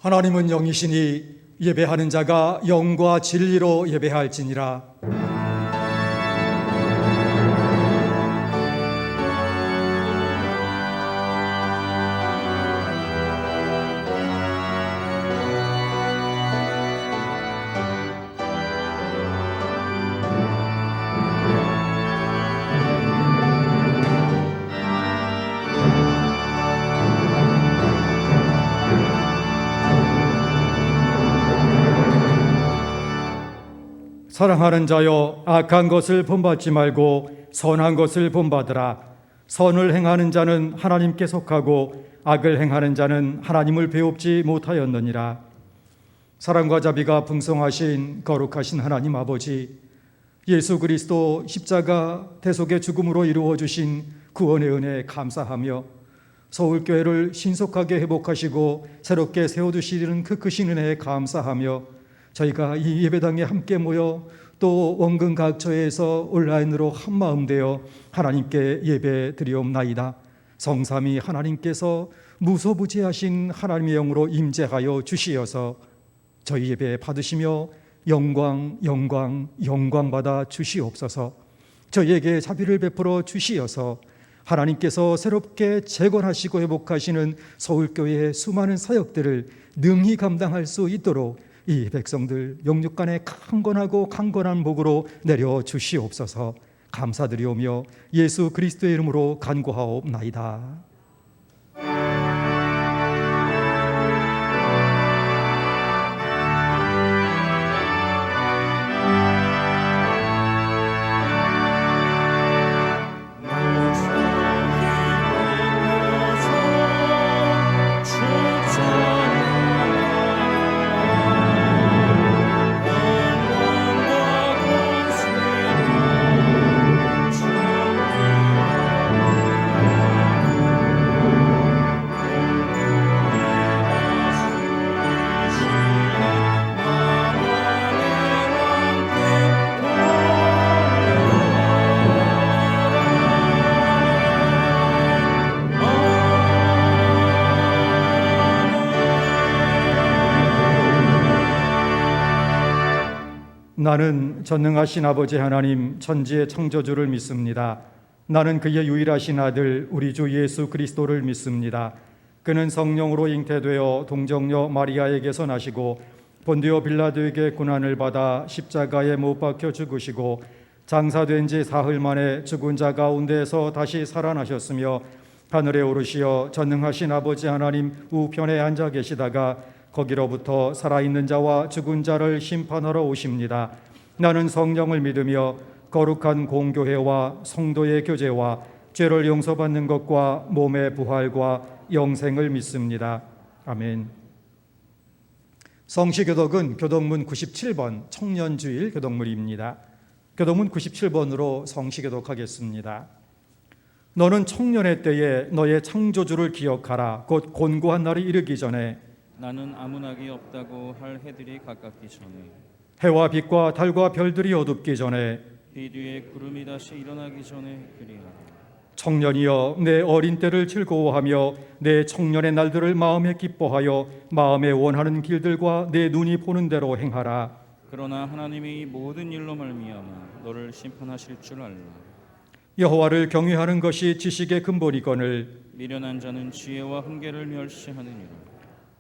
하나님은 영이시니 예배하는 자가 영과 진리로 예배할지니라. 사랑하는 자여, 악한 것을 본받지 말고 선한 것을 본받으라. 선을 행하는 자는 하나님께 속하고 악을 행하는 자는 하나님을 배웁지 못하였느니라. 사랑과 자비가 풍성하신 거룩하신 하나님 아버지, 예수 그리스도 십자가 대속의 죽음으로 이루어 주신 구원의 은혜에 감사하며 서울교회를 신속하게 회복하시고 새롭게 세워두시는 그 크신 은혜에 감사하며 저희가 이 예배당에 함께 모여 또 원근 각처에서 온라인으로 한마음 되어 하나님께 예배 드리옵나이다. 성삼위 하나님께서 무소부지하신 하나님의 영으로 임재하여 주시어서 저희 예배 받으시며 영광 받아 주시옵소서. 저희에게 자비를 베풀어 주시어서 하나님께서 새롭게 재건하시고 회복하시는 서울교회의 수많은 사역들을 능히 감당할 수 있도록 이 백성들 영육간에 강건한 복으로 내려 주시옵소서. 감사드리오며 예수 그리스도의 이름으로 간구하옵나이다. 나는 전능하신 아버지 하나님 천지의 창조주를 믿습니다. 나는 그의 유일하신 아들 우리 주 예수 그리스도를 믿습니다. 그는 성령으로 잉태되어 동정녀 마리아에게서 나시고 본디오 빌라도에게 고난을 받아 십자가에 못 박혀 죽으시고 장사된 지 사흘 만에 죽은 자 가운데서 다시 살아나셨으며 하늘에 오르시어 전능하신 아버지 하나님 우편에 앉아 계시다가 거기로부터 살아있는 자와 죽은 자를 심판하러 오십니다. 나는 성령을 믿으며 거룩한 공교회와 성도의 교제와 죄를 용서받는 것과 몸의 부활과 영생을 믿습니다. 아멘. 성시교독은 교독문 97번 청년주일 교독문입니다. 교독문 97번으로 성시교독하겠습니다. 너는 청년의 때에 너의 창조주를 기억하라. 곧 곤고한 날이 이르기 전에 나는 아무나기 없다고 할 해들이 가깝기 전에 해와 빛과 달과 별들이 어둡기 전에 비 뒤에 구름이 다시 일어나기 전에 그리하라. 청년이여 내 어린 때를 즐거워하며 내 청년의 날들을 마음에 기뻐하여 마음에 원하는 길들과 내 눈이 보는 대로 행하라. 그러나 하나님이 모든 일로 말미암아 너를 심판하실 줄 알라. 여호와를 경외하는 것이 지식의 근본이거늘 미련한 자는 지혜와 훈계를 멸시하느니라.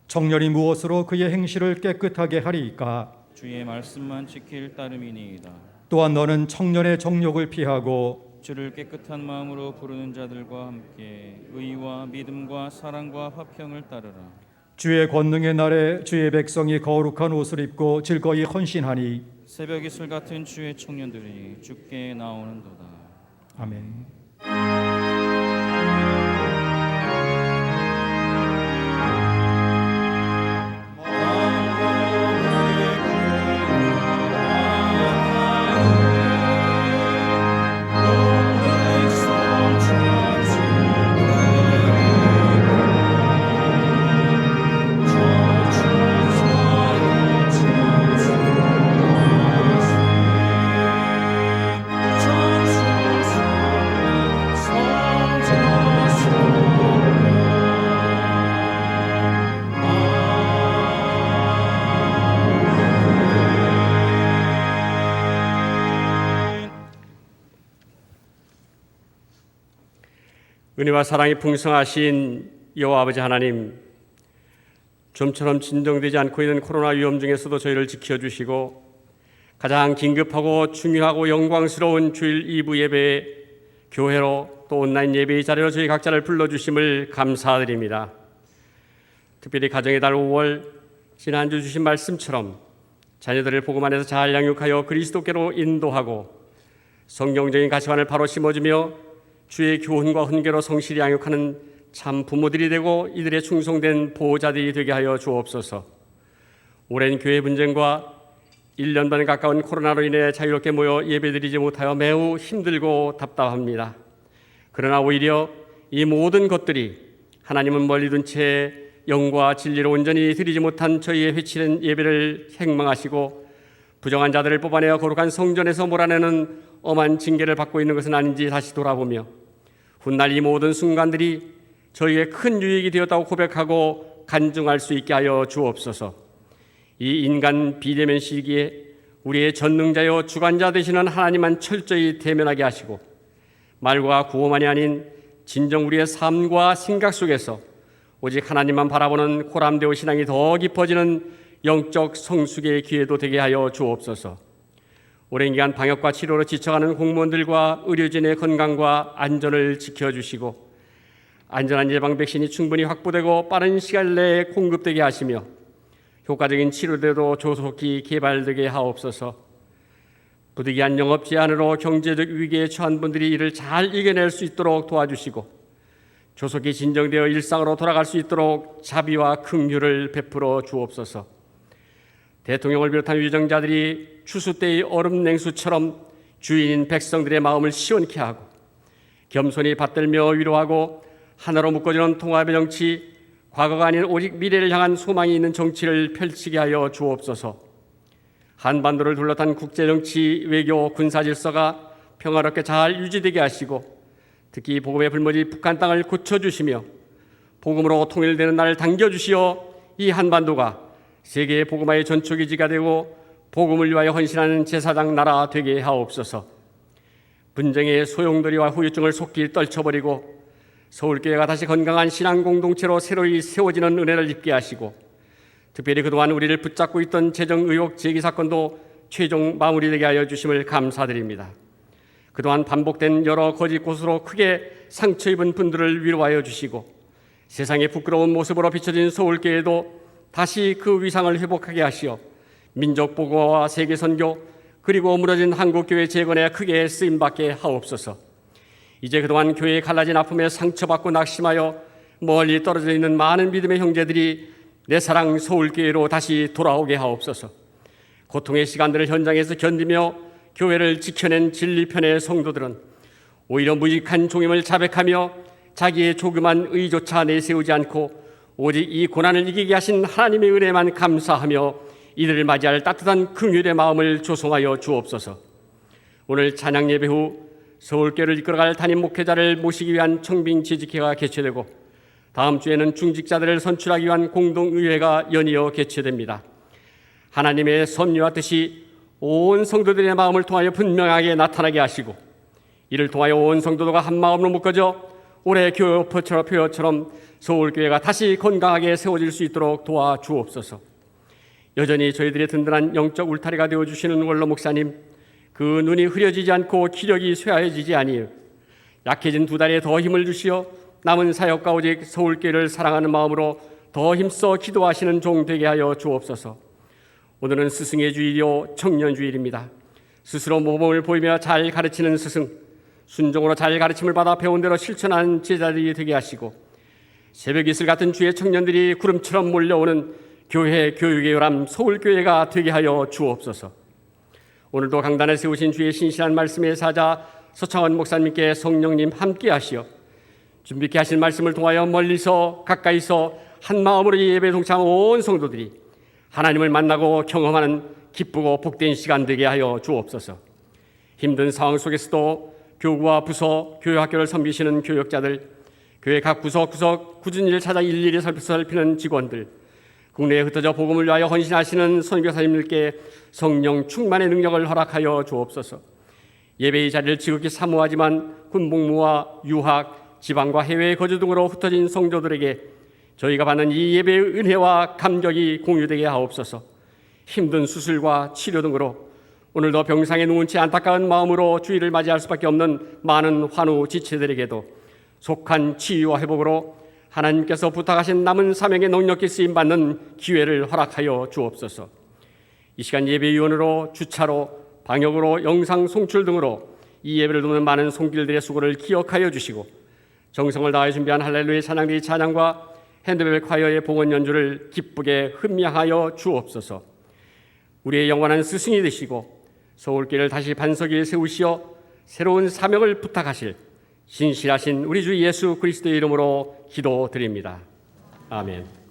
청년이 무엇으로 그의 행실을 깨끗하게 하리이까? 주의 말씀만 지킬 따름이니이다. 또한 너는 청년의 정욕을 피하고 주를 깨끗한 마음으로 부르는 자들과 함께 의와 믿음과 사랑과 화평을 따르라. 주의 권능의 날에 주의 백성이 거룩한 옷을 입고 즐거이 헌신하니 새벽 이슬 같은 주의 청년들이 주께 나오는도다. 아멘. 은혜와 사랑이 풍성하신 여호와 아버지 하나님, 좀처럼 진정되지 않고 있는 코로나 위험 중에서도 저희를 지켜주시고 가장 긴급하고 중요하고 영광스러운 주일 2부 예배에 교회로 또 온라인 예배의 자리로 저희 각자를 불러주심을 감사드립니다. 특별히 가정의 달 5월 지난주 주신 말씀처럼 자녀들을 복음 안에서 잘 양육하여 그리스도께로 인도하고 성경적인 가치관을 바로 심어주며 주의 교훈과 훈계로 성실히 양육하는 참 부모들이 되고 이들의 충성된 보호자들이 되게 하여 주옵소서. 오랜 교회 분쟁과 1년 반 가까운 코로나로 인해 자유롭게 모여 예배드리지 못하여 매우 힘들고 답답합니다. 그러나 오히려 이 모든 것들이 하나님은 멀리 둔 채 영과 진리로 온전히 드리지 못한 저희의 회치는 예배를 행망하시고 부정한 자들을 뽑아내어 거룩한 성전에서 몰아내는 엄한 징계를 받고 있는 것은 아닌지 다시 돌아보며 훗날 이 모든 순간들이 저희의 큰 유익이 되었다고 고백하고 간증할 수 있게 하여 주옵소서. 이 인간 비대면 시기에 우리의 전능자여 주관자 되시는 하나님만 철저히 대면하게 하시고 말과 구호만이 아닌 진정 우리의 삶과 생각 속에서 오직 하나님만 바라보는 코람데오 신앙이 더 깊어지는 영적 성숙의 기회도 되게 하여 주옵소서. 오랜 기간 방역과 치료로 지쳐가는 공무원들과 의료진의 건강과 안전을 지켜주시고 안전한 예방 백신이 충분히 확보되고 빠른 시간 내에 공급되게 하시며 효과적인 치료제도 조속히 개발되게 하옵소서. 부득이한 영업 제한으로 경제적 위기에 처한 분들이 이를 잘 이겨낼 수 있도록 도와주시고 조속히 진정되어 일상으로 돌아갈 수 있도록 자비와 긍휼을 베풀어 주옵소서. 대통령을 비롯한 위정자들이 추수 때의 얼음 냉수처럼 주인인 백성들의 마음을 시원케 하고 겸손히 받들며 위로하고 하나로 묶어지는 통합의 정치, 과거가 아닌 오직 미래를 향한 소망이 있는 정치를 펼치게 하여 주옵소서. 한반도를 둘러싼 국제정치, 외교, 군사질서가 평화롭게 잘 유지되게 하시고 특히 복음의 불모지 북한 땅을 고쳐주시며 복음으로 통일되는 날을 당겨주시어 이 한반도가 세계의 복음화의 전초기지가 되고 복음을 위하여 헌신하는 제사장 나라 되게 하옵소서. 분쟁의 소용돌이와 후유증을 속히 떨쳐버리고 서울교회가 다시 건강한 신앙 공동체로 새로이 세워지는 은혜를 입게 하시고 특별히 그동안 우리를 붙잡고 있던 재정 의혹 제기 사건도 최종 마무리되게 하여 주심을 감사드립니다. 그동안 반복된 여러 거짓 고소로 크게 상처 입은 분들을 위로하여 주시고 세상의 부끄러운 모습으로 비춰진 서울교회도 다시 그 위상을 회복하게 하시어 민족 보고와 세계 선교 그리고 무너진 한국교회 재건에 크게 쓰임받게 하옵소서. 이제 그동안 교회에 갈라진 아픔에 상처받고 낙심하여 멀리 떨어져 있는 많은 믿음의 형제들이 내 사랑 서울교회로 다시 돌아오게 하옵소서. 고통의 시간들을 현장에서 견디며 교회를 지켜낸 진리편의 성도들은 오히려 무익한 종임을 자백하며 자기의 조그만 의조차 내세우지 않고 오직 이 고난을 이기게 하신 하나님의 은혜만 감사하며 이들을 맞이할 따뜻한 긍휼의 마음을 조성하여 주옵소서. 오늘 찬양 예배 후 서울교회를 이끌어갈 담임 목회자를 모시기 위한 청빙 지직회가 개최되고 다음 주에는 중직자들을 선출하기 위한 공동의회가 연이어 개최됩니다. 하나님의 섭리와 뜻이 온 성도들의 마음을 통하여 분명하게 나타나게 하시고 이를 통하여 온 성도가 한 마음으로 묶어져 올해 교회표처럼 서울교회가 다시 건강하게 세워질 수 있도록 도와주옵소서. 여전히 저희들의 든든한 영적 울타리가 되어주시는 원로 목사님, 그 눈이 흐려지지 않고 기력이 쇠하여지지 아니하여 약해진 두 다리에 더 힘을 주시어 남은 사역과 오직 서울교회를 사랑하는 마음으로 더 힘써 기도하시는 종 되게 하여 주옵소서. 오늘은 스승의 주일이요 청년 주일입니다. 스스로 모범을 보이며 잘 가르치는 스승, 순종으로 잘 가르침을 받아 배운 대로 실천하는 제자들이 되게 하시고 새벽 이슬 같은 주의 청년들이 구름처럼 몰려오는 교회 교육의 요람 서울교회가 되게 하여 주옵소서. 오늘도 강단에 세우신 주의 신실한 말씀의 사자 서창원 목사님께 성령님 함께 하시어 준비케 하신 말씀을 통하여 멀리서 가까이서 한 마음으로 예배에 동참한 온 성도들이 하나님을 만나고 경험하는 기쁘고 복된 시간 되게 하여 주옵소서. 힘든 상황 속에서도 교구와 부서, 교회학교를 섬기시는 교역자들, 교회 각 구석구석 굳은 일을 찾아 일일이 살피는 직원들, 국내에 흩어져 복음을 위하여 헌신하시는 선교사님들께 성령 충만의 능력을 허락하여 주옵소서. 예배의 자리를 지극히 사모하지만 군복무와 유학, 지방과 해외 거주 등으로 흩어진 성도들에게 저희가 받는 이 예배의 은혜와 감격이 공유되게 하옵소서. 힘든 수술과 치료 등으로 오늘도 병상에 누운 채 안타까운 마음으로 주일을 맞이할 수밖에 없는 많은 환우 지체들에게도 속한 치유와 회복으로 하나님께서 부탁하신 남은 사명에 넉넉히 쓰임받는 기회를 허락하여 주옵소서. 이 시간 예배위원으로 주차로 방역으로 영상 송출 등으로 이 예배를 돕는 많은 손길들의 수고를 기억하여 주시고 정성을 다해 준비한 할렐루야 찬양대의 찬양과 핸드벨 콰이어의 봉헌 연주를 기쁘게 흠양하여 주옵소서. 우리의 영원한 스승이 되시고 서울길을 다시 반석 위에 세우시어 새로운 사명을 부탁하실 신실하신 우리 주 예수 그리스도의 이름으로 기도드립니다. 아멘.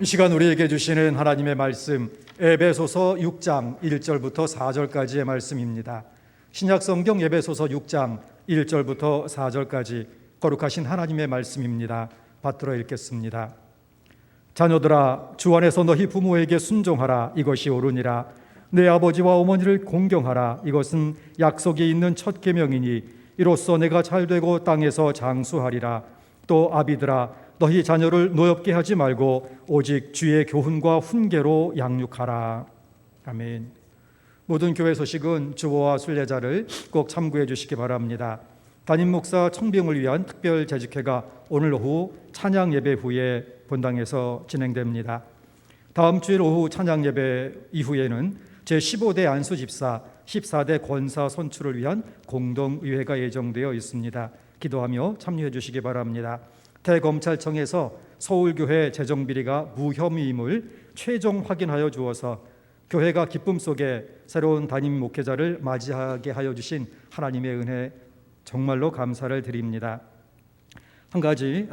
이 시간 우리에게 주시는 하나님의 말씀 에베소서 6장 1절부터 4절까지의 말씀입니다. 신약성경 에베소서 6장 1절부터 4절까지 거룩하신 하나님의 말씀입니다. 받들어 읽겠습니다. 자녀들아, 주 안에서 너희 부모에게 순종하라. 이것이 옳으니라. 내 아버지와 어머니를 공경하라. 이것은 약속이 있는 첫 계명이니 이로써 내가 잘되고 땅에서 장수하리라. 또 아비들아, 너희 자녀를 노엽게 하지 말고 오직 주의 교훈과 훈계로 양육하라. 아멘. 모든 교회 소식은 주보와 순례자를 꼭 참고해 주시기 바랍니다. 담임 목사 청빙을 위한 특별 재직회가 오늘 오후 찬양 예배 후에 본당에서 진행됩니다. 다음 주일 오후 찬양 예배 이후에는 제15대 안수집사, 14대 권사 선출을 위한 공동의회가 예정되어 있습니다. 기도하며 참여해 주시기 바랍니다. 대검찰청에서 서울교회 재정비리가 무혐의임을 최종 확인하여 주어서 교회가 기쁨 속에 새로운 담임 목회자를 맞이하게 하여 주신 하나님의 은혜 정말로 감사를 드립니다. 한 가지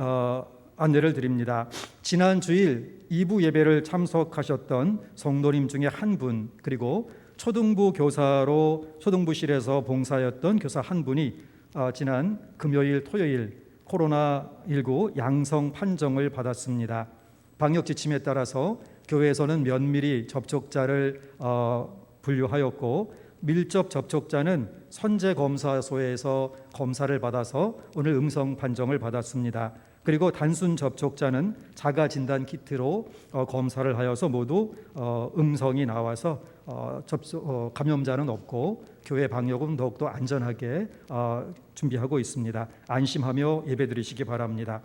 안내를 드립니다. 지난 주일 2부 예배를 참석하셨던 성도님 중에 한 분, 그리고 초등부 교사로 초등부실에서 봉사했던 교사 한 분이 지난 금요일, 토요일 코로나19 양성 판정을 받았습니다. 방역 지침에 따라서 교회에서는 면밀히 접촉자를 분류하였고, 밀접 접촉자는 선제검사소에서 검사를 받아서 오늘 음성 판정을 받았습니다. 그리고 단순 접촉자는 자가 진단 키트로 검사를 하여서 모두 음성이 나와서 감염자는 없고 교회 방역은 더욱더 안전하게 준비하고 있습니다. 안심하며 예배드리시기 바랍니다.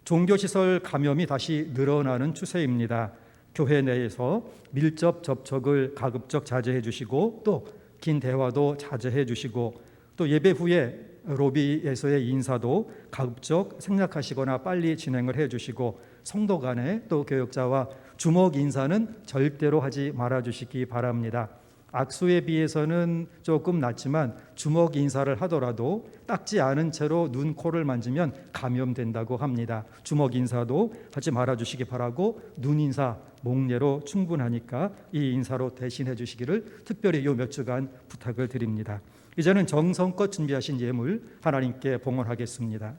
종교시설 감염이 다시 늘어나는 추세입니다. 교회 내에서 밀접 접촉을 가급적 자제해 주시고, 또 긴 대화도 자제해 주시고, 또 예배 후에 로비에서의 인사도 가급적 생략하시거나 빨리 진행을 해 주시고, 성도 간에 또 교역자와 주먹 인사는 절대로 하지 말아 주시기 바랍니다. 악수에 비해서는 조금 낫지만 주먹 인사를 하더라도 닦지 않은 채로 눈, 코를 만지면 감염된다고 합니다. 주먹 인사도 하지 말아 주시기 바라고, 눈 인사, 목례로 충분하니까 이 인사로 대신해 주시기를 특별히 요 몇 주간 부탁을 드립니다. 이제는 정성껏 준비하신 예물 하나님께 봉헌하겠습니다.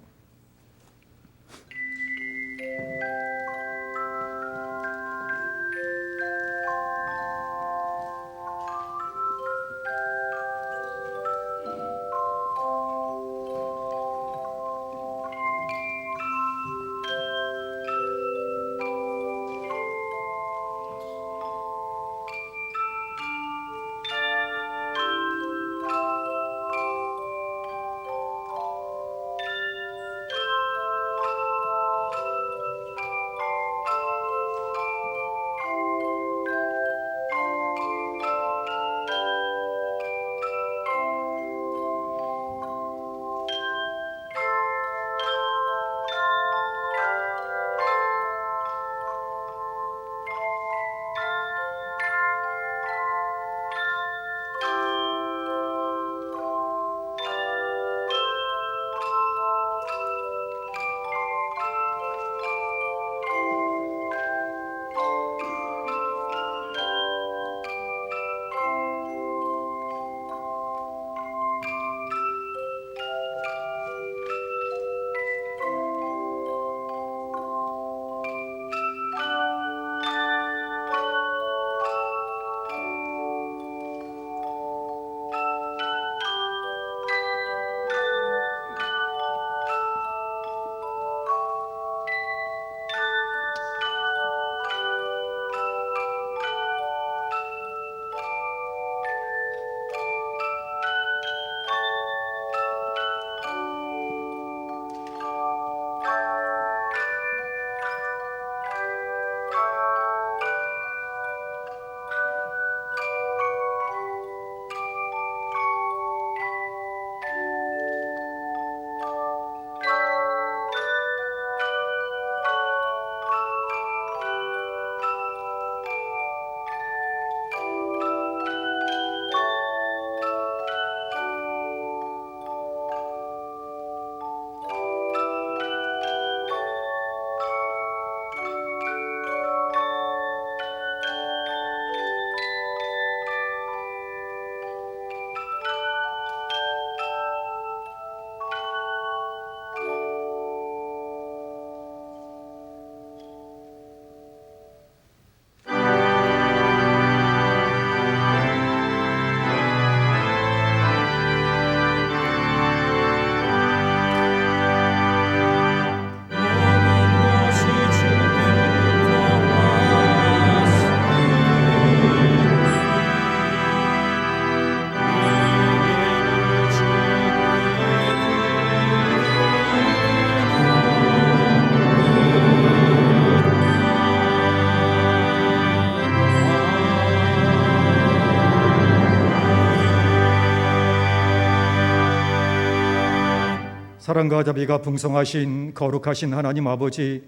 사랑과 자비가 풍성하신 거룩하신 하나님 아버지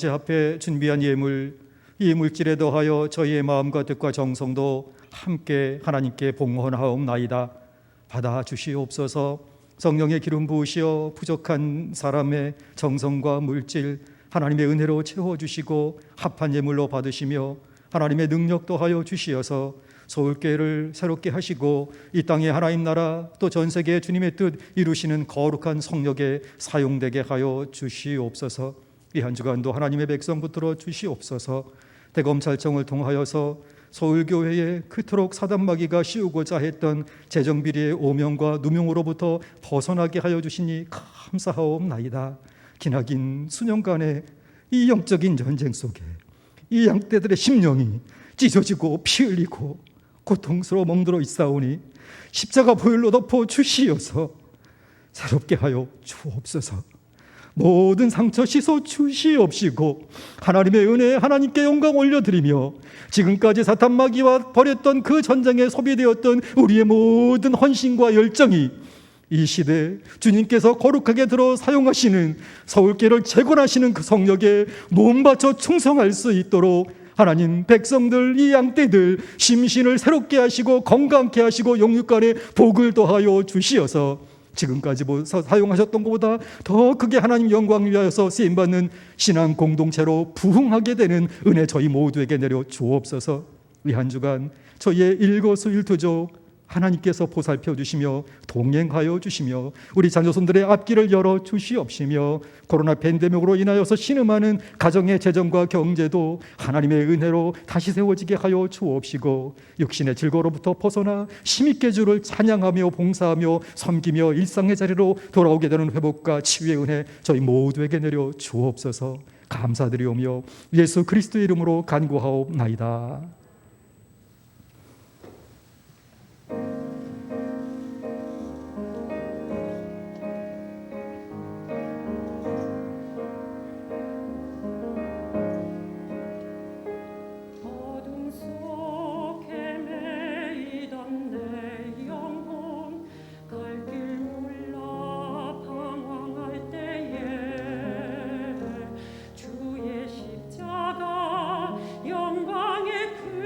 앞에 준비한 예물, 이 물질에 더하여 저희의 마음과 뜻과 정성도 함께 하나님께 봉헌하옵나이다. 받아 주시옵소서. 성령의 기름 부으시어 부족한 사람의 정성과 물질 하나님의 은혜로 채워주시고 합한 예물로 받으시며 하나님의 능력 더하여 주시어서 서울교회를 새롭게 하시고 이 땅의 하나님 나라 또 전 세계의 주님의 뜻 이루시는 거룩한 성역에 사용되게 하여 주시옵소서. 이 한 주간도 하나님의 백성 붙들어 주시옵소서. 대검찰청을 통하여서 서울교회에 그토록 사단마귀가 씌우고자 했던 재정비리의 오명과 누명으로부터 벗어나게 하여 주시니 감사하옵나이다. 기나긴 수년간의 이 영적인 전쟁 속에 이 양떼들의 심령이 찢어지고 피 흘리고 고통스러워 멍들어 있사오니 십자가 보혈로 덮어 주시어서 새롭게 하여 주옵소서. 모든 상처 씻어 주시옵시고 하나님의 은혜에 하나님께 영광 올려드리며 지금까지 사탄마귀와 벌였던 그 전쟁에 소비되었던 우리의 모든 헌신과 열정이 이 시대에 주님께서 거룩하게 들어 사용하시는 서울교회를 재건하시는 그 성역에 몸 바쳐 충성할 수 있도록 하나님 백성들 이 양떼들 심신을 새롭게 하시고 건강케 하시고 영육간에 복을 더하여 주시어서 지금까지 사용하셨던 것보다 더 크게 하나님 영광을 위하여서 쓰임받는 신앙 공동체로 부흥하게 되는 은혜 저희 모두에게 내려 주옵소서. 이 한 주간 저희의 일거수일투족 하나님께서 보살펴 주시며 동행하여 주시며 우리 자녀손들의 앞길을 열어 주시옵시며 코로나 팬데믹으로 인하여서 신음하는 가정의 재정과 경제도 하나님의 은혜로 다시 세워지게 하여 주옵시고 육신의 즐거로부터 벗어나 힘있게 주를 찬양하며 봉사하며 섬기며 일상의 자리로 돌아오게 되는 회복과 치유의 은혜 저희 모두에게 내려 주옵소서. 감사드리오며 예수 그리스도의 이름으로 간구하옵나이다. 영광의 그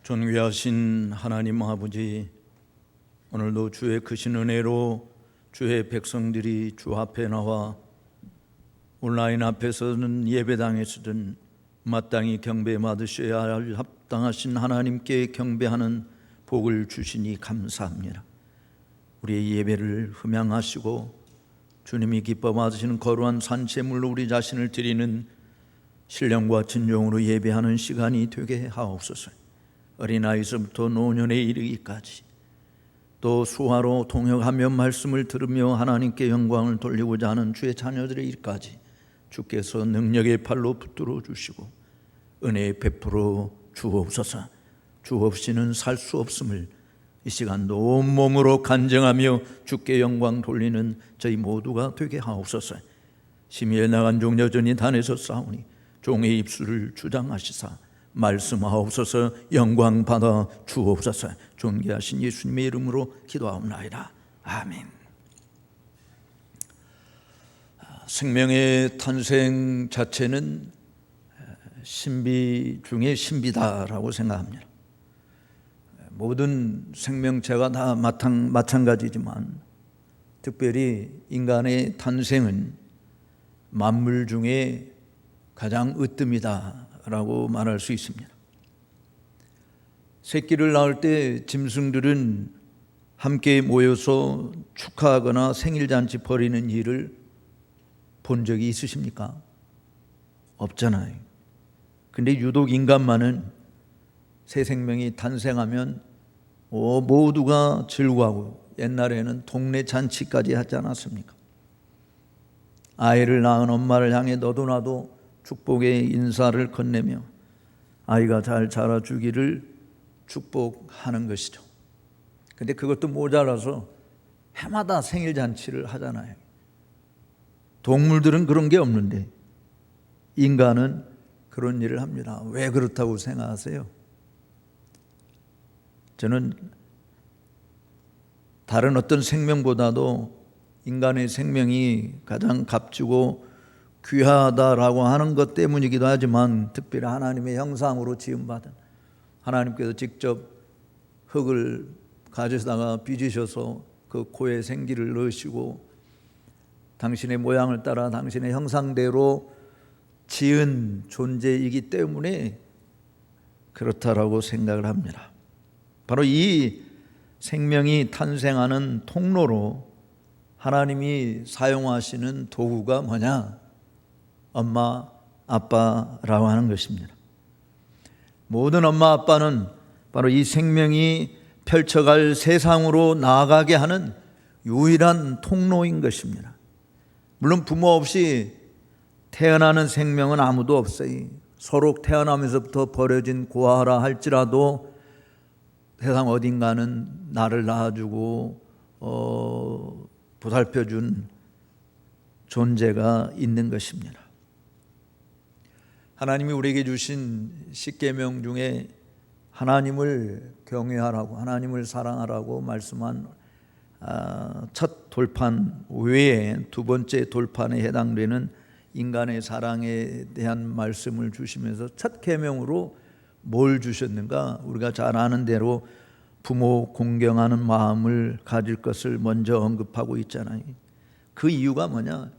존귀하신 하나님 아버지, 오늘도 주의 크신 은혜로 주의 백성들이 주 앞에 나와 온라인 앞에서는 예배당에서든 마땅히 경배 받으셔야 할 합당하신 하나님께 경배하는 복을 주시니 감사합니다. 우리의 예배를 흠양하시고 주님이 기뻐 받으시는 거룩한 산제물로 우리 자신을 드리는 신령과 진정으로 예배하는 시간이 되게 하옵소서. 어린아이서부터 노년에 이르기까지 또 수화로 통역하며 말씀을 들으며 하나님께 영광을 돌리고자 하는 주의 자녀들의 일까지 주께서 능력의 팔로 붙들어 주시고 은혜 베풀어 주옵소서. 주 없이는 살 수 없음을 이 시간도 온몸으로 간증하며 주께 영광 돌리는 저희 모두가 되게 하옵소서. 심히에 나간 종 여전히 단에서 싸우니 종의 입술을 주장하시사 말씀하옵소서. 영광 받아 주옵소서. 존귀하신 예수님의 이름으로 기도하옵나이다. 아멘. 생명의 탄생 자체는 신비 중에 신비다라고 생각합니다. 모든 생명체가 다 마찬가지지만 특별히 인간의 탄생은 만물 중에 가장 으뜸이다라고 말할 수 있습니다. 새끼를 낳을 때 짐승들은 함께 모여서 축하하거나 생일잔치 벌이는 일을 본 적이 있으십니까? 없잖아요. 근데 유독 인간만은 새 생명이 탄생하면 모두가 즐거워하고, 옛날에는 동네 잔치까지 하지 않았습니까? 아이를 낳은 엄마를 향해 너도 나도 축복의 인사를 건네며 아이가 잘 자라주기를 축복하는 것이죠. 근데 그것도 모자라서 해마다 생일잔치를 하잖아요. 동물들은 그런 게 없는데 인간은 그런 일을 합니다. 왜 그렇다고 생각하세요? 저는 다른 어떤 생명보다도 인간의 생명이 가장 값지고 귀하다라고 하는 것 때문이기도 하지만, 특별히 하나님의 형상으로 지음받은, 하나님께서 직접 흙을 가져다가 빚으셔서 그 코에 생기를 넣으시고 당신의 모양을 따라 당신의 형상대로 지은 존재이기 때문에 그렇다라고 생각을 합니다. 바로 이 생명이 탄생하는 통로로 하나님이 사용하시는 도구가 뭐냐? 엄마, 아빠라고 하는 것입니다. 모든 엄마, 아빠는 바로 이 생명이 펼쳐갈 세상으로 나아가게 하는 유일한 통로인 것입니다. 물론 부모 없이 태어나는 생명은 아무도 없어요. 서로 태어나면서부터 버려진 고아라 할지라도 세상 어딘가는 나를 낳아주고 보살펴준 존재가 있는 것입니다. 하나님이 우리에게 주신 십계명 중에 하나님을 경외하라고, 하나님을 사랑하라고 말씀한 첫 돌판 외에 두 번째 돌판에 해당되는 인간의 사랑에 대한 말씀을 주시면서 첫 계명으로 뭘 주셨는가? 우리가 잘 아는 대로 부모 공경하는 마음을 가질 것을 먼저 언급하고 있잖아요. 그 이유가 뭐냐?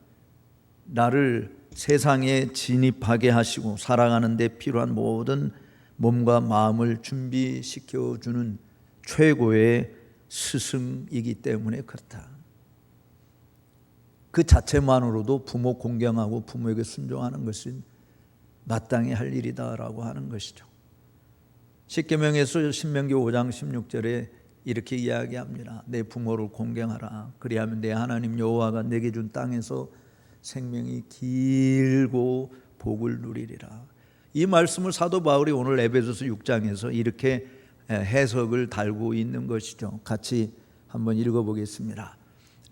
나를 세상에 진입하게 하시고 살아가는 데 필요한 모든 몸과 마음을 준비시켜주는 최고의 스승이기 때문에 그렇다. 그 자체만으로도 부모 공경하고 부모에게 순종하는 것은 마땅히 할 일이다라고 하는 것이죠. 십계명에서 신명기 5장 16절에 이렇게 이야기합니다. 내 부모를 공경하라. 그리하면 내 하나님 여호와가 내게 준 땅에서 생명이 길고 복을 누리리라. 이 말씀을 사도 바울이 오늘 에베소서 6장에서 이렇게 해석을 달고 있는 것이죠. 같이 한번 읽어보겠습니다.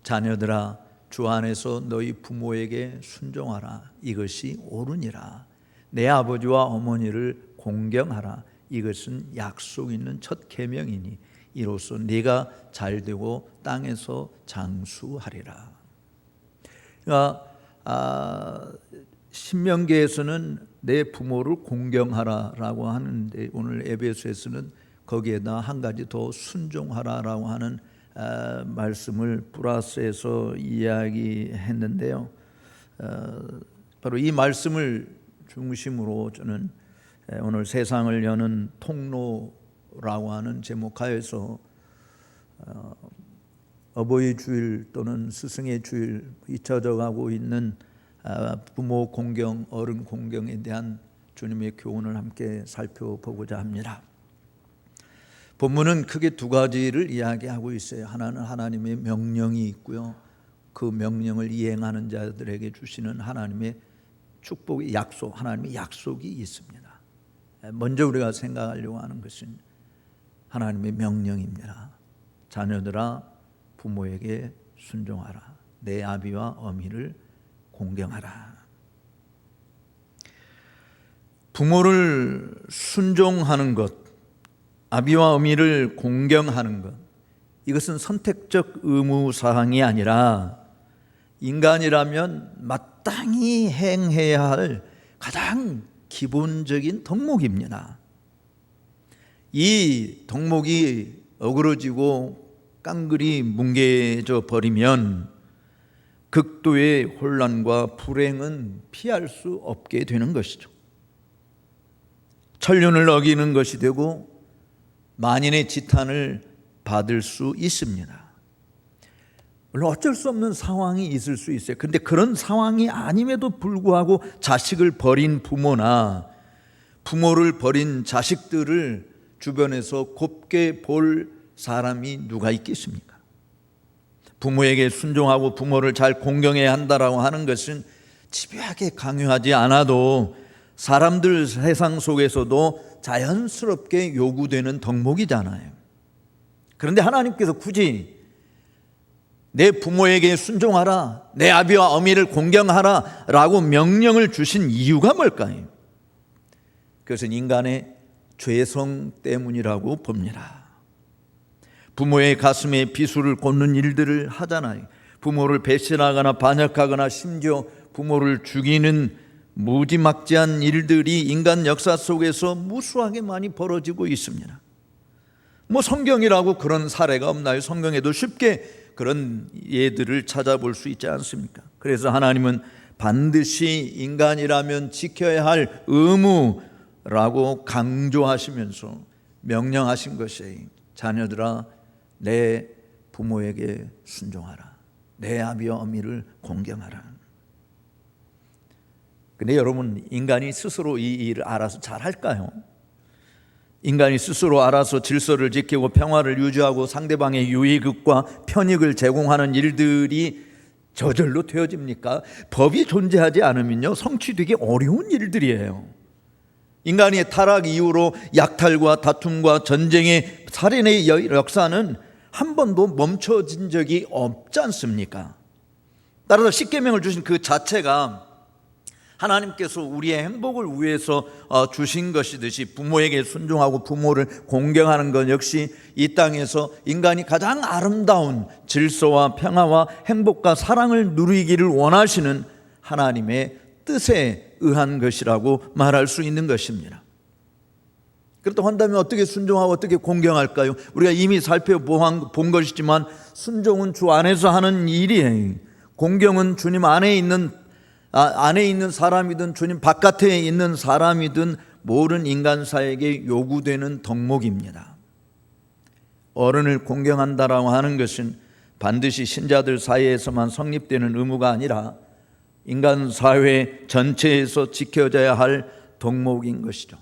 자녀들아, 주 안에서 너희 부모에게 순종하라. 이것이 옳으니라. 내 아버지와 어머니를 공경하라. 이것은 약속 있는 첫 계명이니 이로써 네가 잘되고 땅에서 장수하리라. 그러니까 신명기에서는 내 부모를 공경하라라고 하는데 오늘 에베소에서는 거기에다 한 가지 더 순종하라라고 하는 말씀을 플러스해서 이야기했는데요. 바로 이 말씀을 중심으로 저는 오늘 세상을 여는 통로라고 하는 제목하에서 어버이 주일 또는 스승의 주일 잊혀져 가고 있는 부모 공경, 어른 공경에 대한 주님의 교훈을 함께 살펴보고자 합니다. 본문은 크게 두 가지를 이야기하고 있어요. 하나는 하나님의 명령이 있고요. 그 명령을 이행하는 자들에게 주시는 하나님의 축복의 약속, 하나님의 약속이 있습니다. 먼저 우리가 생각하려고 하는 것은 하나님의 명령입니다. 자녀들아 부모에게 순종하라. 내 아비와 어미를 공경하라. 부모를 순종하는 것, 아비와 어미를 공경하는 것, 이것은 선택적 의무사항이 아니라 인간이라면 마땅히 행해야 할 가장 기본적인 덕목입니다. 이 덕목이 어그러지고 깡그리 뭉개져 버리면 극도의 혼란과 불행은 피할 수 없게 되는 것이죠. 천륜을 어기는 것이 되고 만인의 지탄을 받을 수 있습니다. 물론 어쩔 수 없는 상황이 있을 수 있어요. 그런데 그런 상황이 아님에도 불구하고 자식을 버린 부모나 부모를 버린 자식들을 주변에서 곱게 볼 사람이 누가 있겠습니까? 부모에게 순종하고 부모를 잘 공경해야 한다라고 하는 것은 집요하게 강요하지 않아도 사람들 세상 속에서도 자연스럽게 요구되는 덕목이잖아요. 그런데 하나님께서 굳이 내 부모에게 순종하라, 내 아비와 어미를 공경하라 라고 명령을 주신 이유가 뭘까요? 그것은 인간의 죄성 때문이라고 봅니다. 부모의 가슴에 비수를 꽂는 일들을 하잖아요. 부모를 배신하거나 반역하거나 심지어 부모를 죽이는 무지막지한 일들이 인간 역사 속에서 무수하게 많이 벌어지고 있습니다. 성경이라고 그런 사례가 없나요? 성경에도 쉽게 그런 예들을 찾아볼 수 있지 않습니까? 그래서 하나님은 반드시 인간이라면 지켜야 할 의무라고 강조하시면서 명령하신 것이 자녀들아 내 부모에게 순종하라. 내 아비와 어미를 공경하라. 근데 여러분, 인간이 스스로 이 일을 알아서 잘 할까요? 인간이 스스로 알아서 질서를 지키고 평화를 유지하고 상대방의 유익과 편익을 제공하는 일들이 저절로 되어집니까? 법이 존재하지 않으면요, 성취되기 어려운 일들이에요. 인간의 타락 이후로 약탈과 다툼과 전쟁의 살인의 역사는 한 번도 멈춰진 적이 없지 않습니까? 따라서 십계명을 주신 그 자체가 하나님께서 우리의 행복을 위해서 주신 것이듯이 부모에게 순종하고 부모를 공경하는 것 역시 이 땅에서 인간이 가장 아름다운 질서와 평화와 행복과 사랑을 누리기를 원하시는 하나님의 뜻에 의한 것이라고 말할 수 있는 것입니다. 그렇다고 한다면 어떻게 순종하고 어떻게 공경할까요? 우리가 이미 살펴본 것이지만 순종은 주 안에서 하는 일이에요. 공경은 주님 안에 있는 사람이든 주님 바깥에 있는 사람이든 모든 인간사에게 요구되는 덕목입니다. 어른을 공경한다라고 하는 것은 반드시 신자들 사이에서만 성립되는 의무가 아니라 인간 사회 전체에서 지켜져야 할 덕목인 것이죠.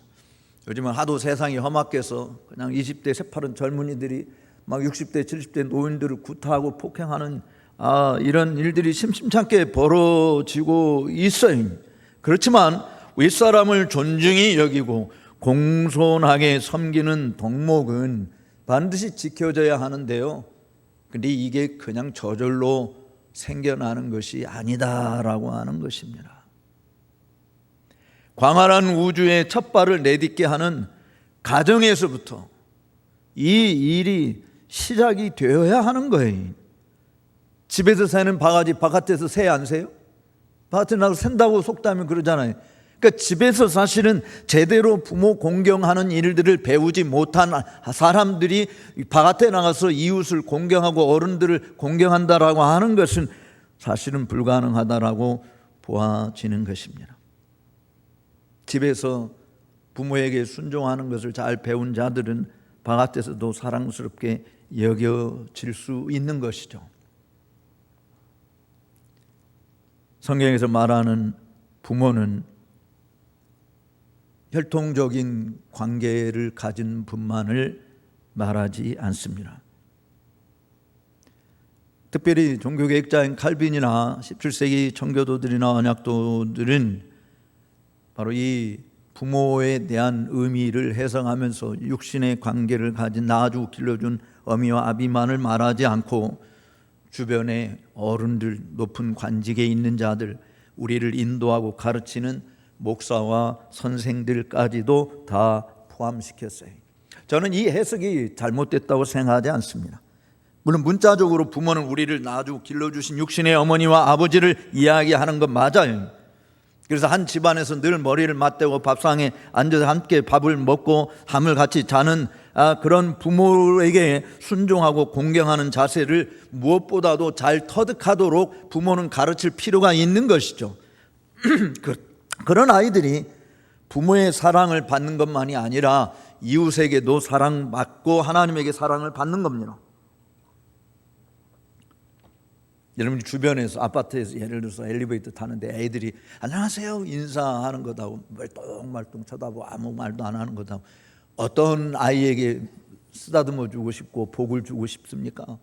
요즘은 하도 세상이 험악해서 그냥 20대 새파른 젊은이들이 막 60대 70대 노인들을 구타하고 폭행하는 이런 일들이 심심찮게 벌어지고 있어요. 그렇지만 윗사람을 존중히 여기고 공손하게 섬기는 덕목은 반드시 지켜져야 하는데요. 근데 이게 그냥 저절로 생겨나는 것이 아니다라고 하는 것입니다. 광활한 우주에 첫 발을 내딛게 하는 가정에서부터 이 일이 시작이 되어야 하는 거예요. 집에서 새는 바가지 바깥에서 새 안 새요? 바깥에 나가서 샌다고 속담이 그러잖아요. 그러니까 집에서 사실은 제대로 부모 공경하는 일들을 배우지 못한 사람들이 바깥에 나가서 이웃을 공경하고 어른들을 공경한다라고 하는 것은 사실은 불가능하다라고 보아지는 것입니다. 집에서 부모에게 순종하는 것을 잘 배운 자들은 바깥에서도 사랑스럽게 여겨질 수 있는 것이죠. 성경에서 말하는 부모는 혈통적인 관계를 가진 분만을 말하지 않습니다. 특별히 종교개혁자인 칼빈이나 17세기 청교도들이나 언약도들은 바로 이 부모에 대한 의미를 해석하면서 육신의 관계를 가진 낳아주고 길러준 어미와 아비만을 말하지 않고 주변의 어른들, 높은 관직에 있는 자들, 우리를 인도하고 가르치는 목사와 선생들까지도 다 포함시켰어요. 저는 이 해석이 잘못됐다고 생각하지 않습니다. 물론 문자적으로 부모는 우리를 낳아주고 길러주신 육신의 어머니와 아버지를 이야기하는 건 맞아요. 그래서 한 집안에서 늘 머리를 맞대고 밥상에 앉아서 함께 밥을 먹고 잠을 같이 자는 그런 부모에게 순종하고 공경하는 자세를 무엇보다도 잘 터득하도록 부모는 가르칠 필요가 있는 것이죠. 그런 아이들이 부모의 사랑을 받는 것만이 아니라 이웃에게도 사랑받고 하나님에게 사랑을 받는 겁니다. 여러분 주변에서 아파트에서 예를 들어서 엘리베이터 타는데 애들이 안녕하세요 인사하는 것하고 말똥말똥 쳐다보고 아무 말도 안 하는 것하고 어떤 아이에게 쓰다듬어 주고 싶고 복을 주고 싶습니까?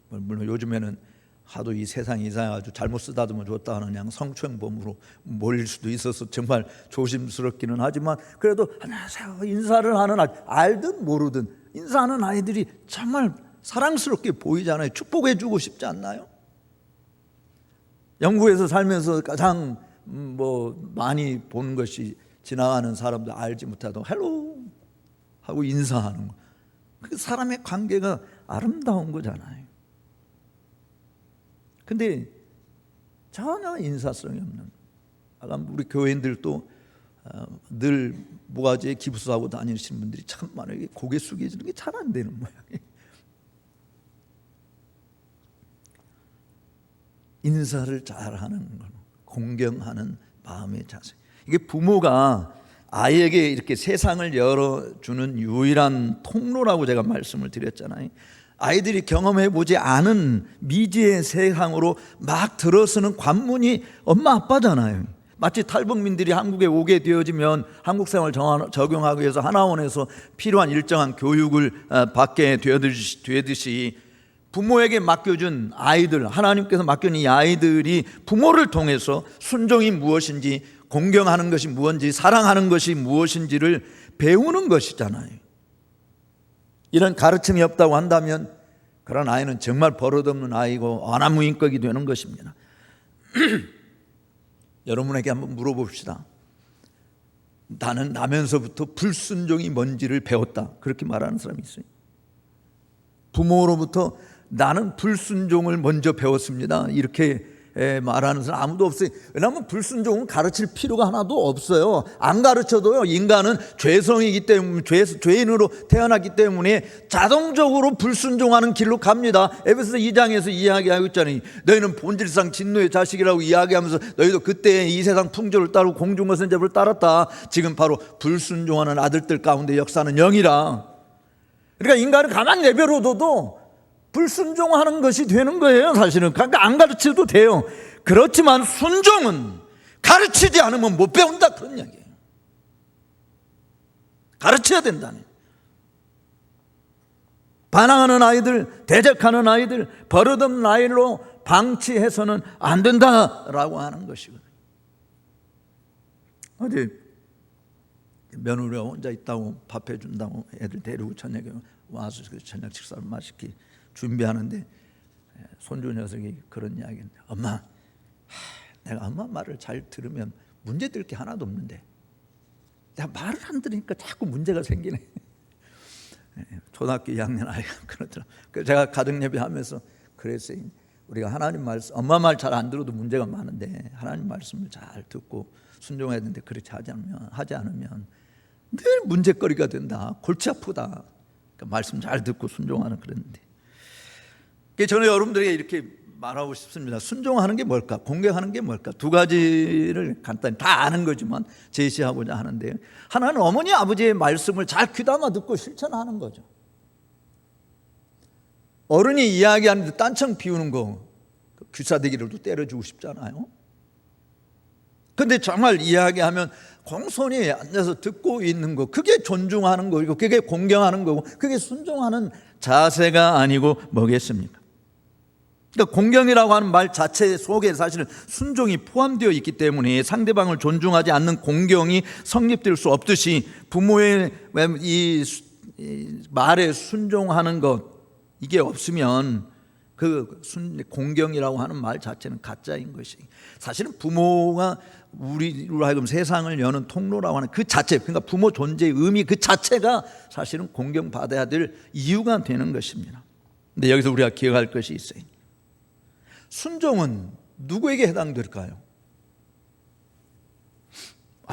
물론 요즘에는 하도 이 세상이 이상해가지고 잘못 쓰다듬어 줬다 하는 그냥 성추행범으로 몰릴 수도 있어서 정말 조심스럽기는 하지만 그래도 안녕하세요 인사를 하는 아이, 알든 모르든 인사하는 아이들이 정말 사랑스럽게 보이잖아요. 축복해 주고 싶지 않나요? 영국에서 살면서 가장 많이 본 것이 지나가는 사람들 알지 못하도 헬로 하고 인사하는 거. 그 사람의 관계가 아름다운 거잖아요. 근데 전혀 인사성이 없는. 아까 우리 교회인들도 늘 모가지에 기부수하고 다니시는 분들이 참 많아요. 고개 숙여지는 게 잘 안 되는 모양이에요. 인사를 잘하는 것, 공경하는 마음의 자세. 이게 부모가 아이에게 이렇게 세상을 열어주는 유일한 통로라고 제가 말씀을 드렸잖아요. 아이들이 경험해보지 않은 미지의 세상으로 막 들어서는 관문이 엄마 아빠잖아요. 마치 탈북민들이 한국에 오게 되어지면 한국 생활 적용하기 위해서 하나원에서 필요한 일정한 교육을 받게 되듯이 부모에게 맡겨준 아이들, 하나님께서 맡겨준 이 아이들이 부모를 통해서 순종이 무엇인지, 공경하는 것이 무엇인지, 사랑하는 것이 무엇인지를 배우는 것이잖아요. 이런 가르침이 없다고 한다면 그런 아이는 정말 버릇없는 아이고 어나무인격이 되는 것입니다. 여러분에게 한번 물어봅시다. 나는 나면서부터 불순종이 뭔지를 배웠다. 그렇게 말하는 사람이 있어요. 부모로부터 나는 불순종을 먼저 배웠습니다. 이렇게 말하는 사람 아무도 없어요. 왜냐하면 불순종은 가르칠 필요가 하나도 없어요. 안 가르쳐도요, 인간은 죄성이기 때문에, 죄인으로 태어났기 때문에 자동적으로 불순종하는 길로 갑니다. 에베소 2장에서 이야기하고 있잖아요. 너희는 본질상 진노의 자식이라고 이야기하면서 너희도 그때 이 세상 풍조를 따르고 공중거선제를 따랐다. 지금 바로 불순종하는 아들들 가운데 역사는 영이라. 그러니까 인간을 가만히 내버려둬도 불순종하는 것이 되는 거예요. 사실은 그러니까 안 가르쳐도 돼요. 그렇지만 순종은 가르치지 않으면 못 배운다, 그런 이야기예요. 가르쳐야 된다는. 반항하는 아이들, 대적하는 아이들, 버릇없는 아이로 방치해서는 안 된다라고 하는 것이거든요. 어디 며느리가 혼자 있다고 밥 해준다고 애들 데리고 저녁에 와서 저녁 식사를 맛있게 준비하는데 손주 녀석이 그런 이야기인데, 엄마, 내가 엄마 말을 잘 들으면 문제될 게 하나도 없는데 내가 말을 안 들으니까 자꾸 문제가 생기네. 초등학교 2학년 아이가 그러더라고요. 그래서 제가 가정예배 하면서 그랬어요. 우리가 하나님 말씀, 엄마 말 잘 안 들어도 문제가 많은데 하나님 말씀을 잘 듣고 순종해야 되는데 그렇지 하지 않으면 늘 문제거리가 된다. 골치 아프다. 그러니까 말씀 잘 듣고 순종하는 그런데 저는 여러분들에게 이렇게 말하고 싶습니다. 순종하는 게 뭘까? 공경하는 게 뭘까? 두 가지를 간단히 다 아는 거지만 제시하고자 하는데요. 하나는 어머니 아버지의 말씀을 잘 귀담아 듣고 실천하는 거죠. 어른이 이야기하는데 딴청 피우는 거 귀싸대기로도 때려주고 싶잖아요. 근데 정말 이야기하면 공손히 앉아서 듣고 있는 거, 그게 존중하는 거고 그게 공경하는 거고 그게 순종하는 자세가 아니고 뭐겠습니까? 그러니까 공경이라고 하는 말 자체 속에 사실은 순종이 포함되어 있기 때문에 상대방을 존중하지 않는 공경이 성립될 수 없듯이 부모의 이 말에 순종하는 것, 이게 없으면 그 공경이라고 하는 말 자체는 가짜인 것이, 사실은 부모가 우리로 하여금 세상을 여는 통로라고 하는 그 자체, 그러니까 부모 존재의 의미 그 자체가 사실은 공경받아야 될 이유가 되는 것입니다. 근데 여기서 우리가 기억할 것이 있어요. 순종은 누구에게 해당될까요?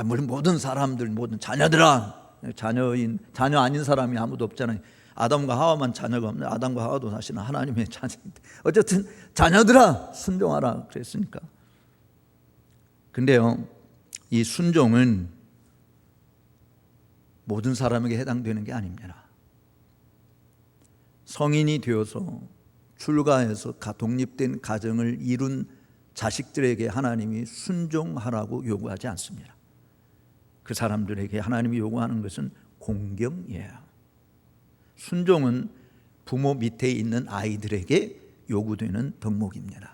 물론 모든 사람들, 모든 자녀들아, 자녀 아닌 사람이 아무도 없잖아요. 아담과 하와만 자녀가 없네. 아담과 하와도 사실은 하나님의 자녀인데 어쨌든 자녀들아 순종하라 그랬으니까. 근데요, 이 순종은 모든 사람에게 해당되는 게 아닙니다. 성인이 되어서 출가해서 독립된 가정을 이룬 자식들에게 하나님이 순종하라고 요구하지 않습니다. 그 사람들에게 하나님이 요구하는 것은 공경이에요. 순종은 부모 밑에 있는 아이들에게 요구되는 덕목입니다.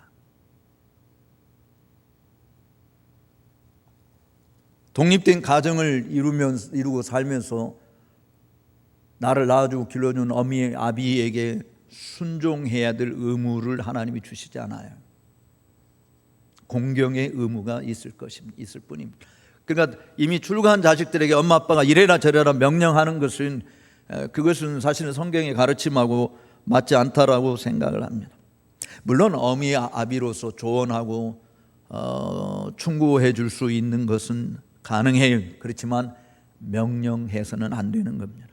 독립된 가정을 이루고 살면서 나를 낳아주고 길러준 어미 아비에게 순종해야 될 의무를 하나님이 주시지 않아요. 공경의 의무가 있을 뿐입니다. 그러니까 이미 출가한 자식들에게 엄마 아빠가 이래라 저래라 명령하는 것은 그것은 사실은 성경의 가르침하고 맞지 않다라고 생각을 합니다. 물론 어미 아비로서 조언하고 충고해 줄 수 있는 것은 가능해요. 그렇지만 명령해서는 안 되는 겁니다.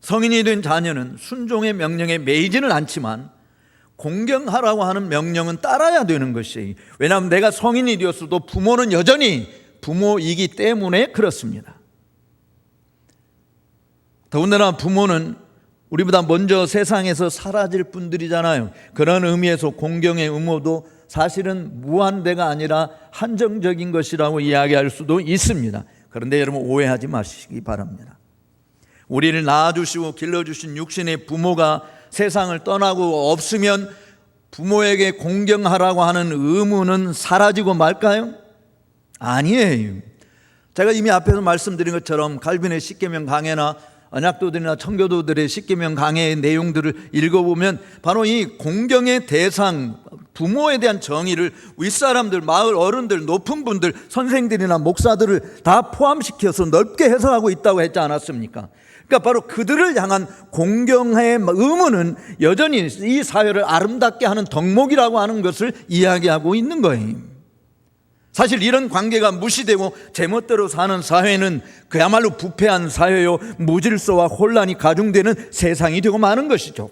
성인이 된 자녀는 순종의 명령에 매이지는 않지만 공경하라고 하는 명령은 따라야 되는 것이에요. 왜냐하면 내가 성인이 되었어도 부모는 여전히 부모이기 때문에 그렇습니다. 더군다나 부모는 우리보다 먼저 세상에서 사라질 분들이잖아요. 그런 의미에서 공경의 의무도 사실은 무한대가 아니라 한정적인 것이라고 이야기할 수도 있습니다. 그런데 여러분 오해하지 마시기 바랍니다. 우리를 낳아주시고 길러주신 육신의 부모가 세상을 떠나고 없으면 부모에게 공경하라고 하는 의무는 사라지고 말까요? 아니에요. 제가 이미 앞에서 말씀드린 것처럼 칼빈의 십계명 강해나 언약도들이나 청교도들의 십계명 강해의 내용들을 읽어보면 바로 이 공경의 대상, 부모에 대한 정의를 윗사람들, 마을 어른들, 높은 분들, 선생들이나 목사들을 다 포함시켜서 넓게 해석하고 있다고 했지 않았습니까? 그러니까 바로 그들을 향한 공경의 의무는 여전히 이 사회를 아름답게 하는 덕목이라고 하는 것을 이야기하고 있는 거예요. 사실 이런 관계가 무시되고 제멋대로 사는 사회는 그야말로 부패한 사회요, 무질서와 혼란이 가중되는 세상이 되고 마는 것이죠.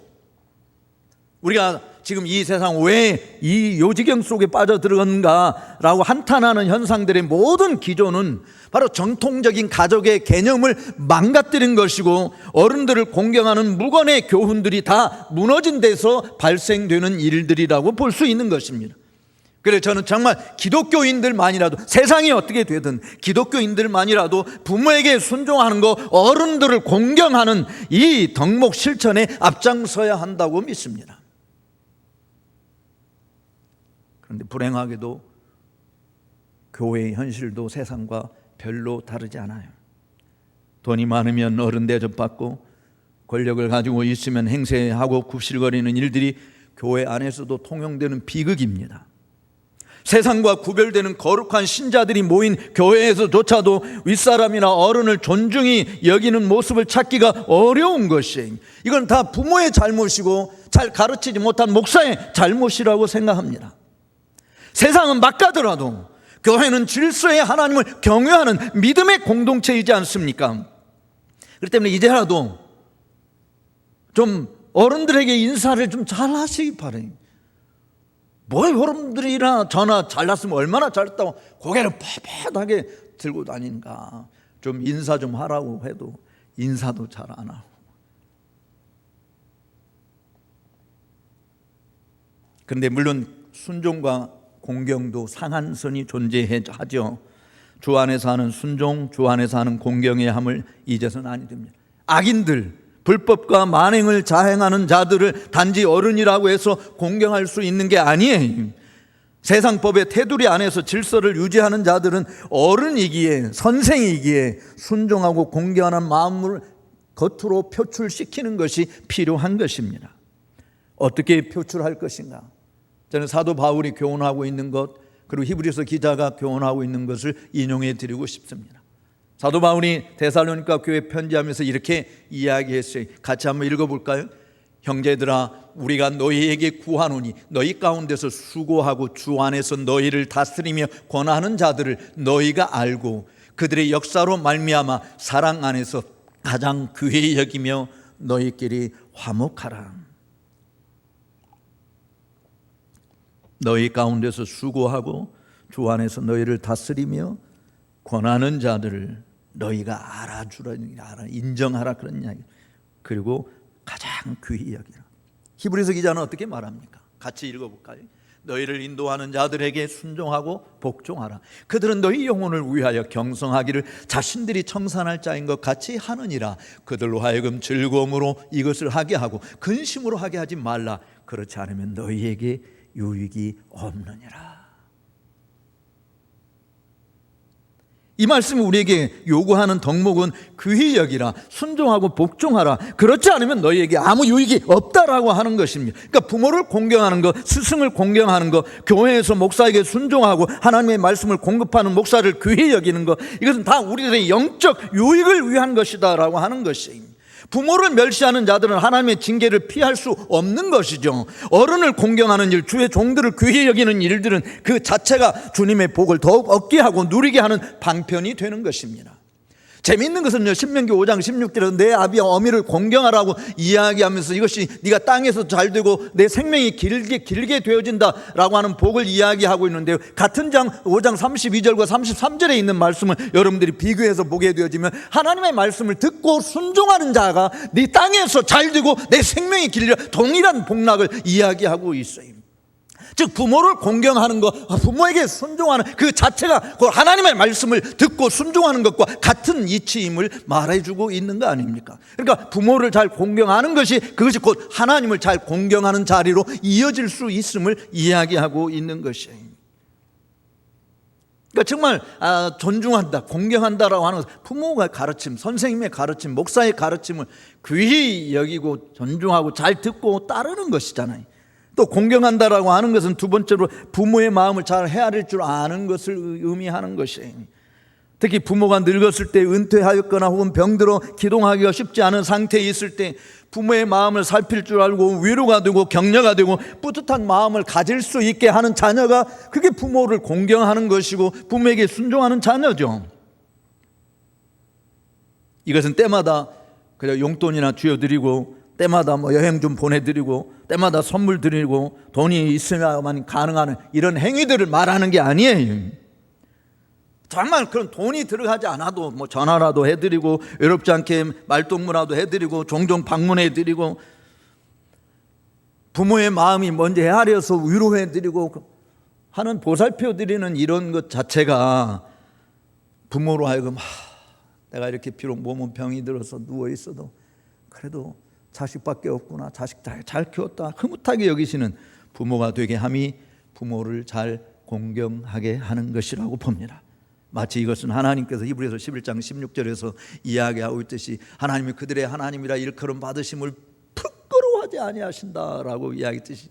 우리가 지금 이 세상 왜 이 요지경 속에 빠져들었는가라고 한탄하는 현상들의 모든 기조는 바로 정통적인 가족의 개념을 망가뜨린 것이고 어른들을 공경하는 무건의 교훈들이 다 무너진 데서 발생되는 일들이라고 볼 수 있는 것입니다. 그래서 저는 정말 기독교인들만이라도, 세상이 어떻게 되든 기독교인들만이라도 부모에게 순종하는 거, 어른들을 공경하는 이 덕목 실천에 앞장서야 한다고 믿습니다. 그런데 불행하게도 교회의 현실도 세상과 별로 다르지 않아요. 돈이 많으면 어른 대접받고 권력을 가지고 있으면 행세하고 굽실거리는 일들이 교회 안에서도 통용되는 비극입니다. 세상과 구별되는 거룩한 신자들이 모인 교회에서조차도 윗사람이나 어른을 존중히 여기는 모습을 찾기가 어려운 것이에요. 이건 다 부모의 잘못이고 잘 가르치지 못한 목사의 잘못이라고 생각합니다. 세상은 막 가더라도 교회는 질서의 하나님을 경외하는 믿음의 공동체이지 않습니까? 그렇기 때문에 이제라도 좀 어른들에게 인사를 좀 잘 하시기 바래요. 뭐 여러분들이나 저나 잘났으면 얼마나 잘했다고 고개를 빳빳하게 들고 다니는가. 좀 인사 좀 하라고 해도 인사도 잘 안 하고. 그런데 물론 순종과 공경도 상한선이 존재하죠. 주 안에서 하는 순종, 주 안에서 하는 공경의 함을 잊어서는 아니 됩니다. 악인들, 불법과 만행을 자행하는 자들을 단지 어른이라고 해서 공경할 수 있는 게 아니에요. 세상 법의 테두리 안에서 질서를 유지하는 자들은 어른이기에, 선생이기에 순종하고 공경하는 마음을 겉으로 표출시키는 것이 필요한 것입니다. 어떻게 표출할 것인가? 저는 사도 바울이 교훈하고 있는 것, 그리고 히브리서 기자가 교훈하고 있는 것을 인용해 드리고 싶습니다. 사도 바울이 데살로니가 교회 편지하면서 이렇게 이야기했어요. 같이 한번 읽어볼까요? 형제들아, 우리가 너희에게 구하노니 너희 가운데서 수고하고 주 안에서 너희를 다스리며 권하는 자들을 너희가 알고 그들의 역사로 말미암아 사랑 안에서 가장 귀히 여기며 너희끼리 화목하라. 너희 가운데서 수고하고 주 안에서 너희를 다스리며 권하는 자들을 너희가 알아주라, 인정하라, 그런 이야기. 그리고 가장 귀히 여기라. 히브리서 기자는 어떻게 말합니까? 같이 읽어볼까요? 너희를 인도하는 자들에게 순종하고 복종하라. 그들은 너희 영혼을 위하여 경성하기를 자신들이 청산할 자인 것 같이 하느니라. 그들로 하여금 즐거움으로 이것을 하게 하고 근심으로 하게 하지 말라. 그렇지 않으면 너희에게 유익이 없느니라. 이 말씀이 우리에게 요구하는 덕목은 귀히 여기라, 순종하고 복종하라. 그렇지 않으면 너희에게 아무 유익이 없다라고 하는 것입니다. 그러니까 부모를 공경하는 것, 스승을 공경하는 것, 교회에서 목사에게 순종하고 하나님의 말씀을 공급하는 목사를 귀히 여기는 것, 이것은 다 우리들의 영적 유익을 위한 것이다라고 하는 것입니다. 부모를 멸시하는 자들은 하나님의 징계를 피할 수 없는 것이죠. 어른을 공경하는 일, 주의 종들을 귀히 여기는 일들은 그 자체가 주님의 복을 더욱 얻게 하고 누리게 하는 방편이 되는 것입니다. 재미있는 것은요, 신명기 5장 16절에서 내 아비와 어미를 공경하라고 이야기하면서 이것이 네가 땅에서 잘 되고 내 생명이 길게 되어진다라고 하는 복을 이야기하고 있는데요, 같은 장 5장 32절과 33절에 있는 말씀을 여러분들이 비교해서 보게 되어지면 하나님의 말씀을 듣고 순종하는 자가 네 땅에서 잘 되고 내 생명이 길리라, 동일한 복락을 이야기하고 있어요. 즉 부모를 공경하는 것, 부모에게 순종하는 그 자체가 하나님의 말씀을 듣고 순종하는 것과 같은 이치임을 말해주고 있는 거 아닙니까? 그러니까 부모를 잘 공경하는 것이, 그것이 곧 하나님을 잘 공경하는 자리로 이어질 수 있음을 이야기하고 있는 것이에요. 그러니까 정말 존중한다, 공경한다라고 하는 것, 부모의 가르침, 선생님의 가르침, 목사의 가르침을 귀히 여기고 존중하고 잘 듣고 따르는 것이잖아요. 또 공경한다라고 하는 것은 두 번째로 부모의 마음을 잘 헤아릴 줄 아는 것을 의미하는 것이에요. 특히 부모가 늙었을 때, 은퇴하였거나 혹은 병들어 기동하기가 쉽지 않은 상태에 있을 때 부모의 마음을 살필 줄 알고 위로가 되고 격려가 되고 뿌듯한 마음을 가질 수 있게 하는 자녀가, 그게 부모를 공경하는 것이고 부모에게 순종하는 자녀죠. 이것은 때마다 그냥 용돈이나 쥐어드리고, 때마다 여행 좀 보내드리고, 때마다 선물 드리고, 돈이 있어야만 가능한 이런 행위들을 말하는 게 아니에요. 정말 그런 돈이 들어가지 않아도 전화라도 해드리고, 외롭지 않게 말동무라도 해드리고, 종종 방문해드리고, 부모의 마음이 먼저 헤아려서 위로해드리고 하는, 보살펴드리는 이런 것 자체가 부모로 하여금 내가 이렇게 비록 몸은 병이 들어서 누워있어도 그래도 자식밖에 없구나, 자식 잘 키웠다, 흐뭇하게 여기시는 부모가 되게 함이 부모를 잘 공경하게 하는 것이라고 봅니다. 마치 이것은 하나님께서 히브리서 11장 16절에서 이야기하고 있듯이 하나님이 그들의 하나님이라 일컬음 받으심을 부끄러워하지 아니하신다라고 이야기했듯이,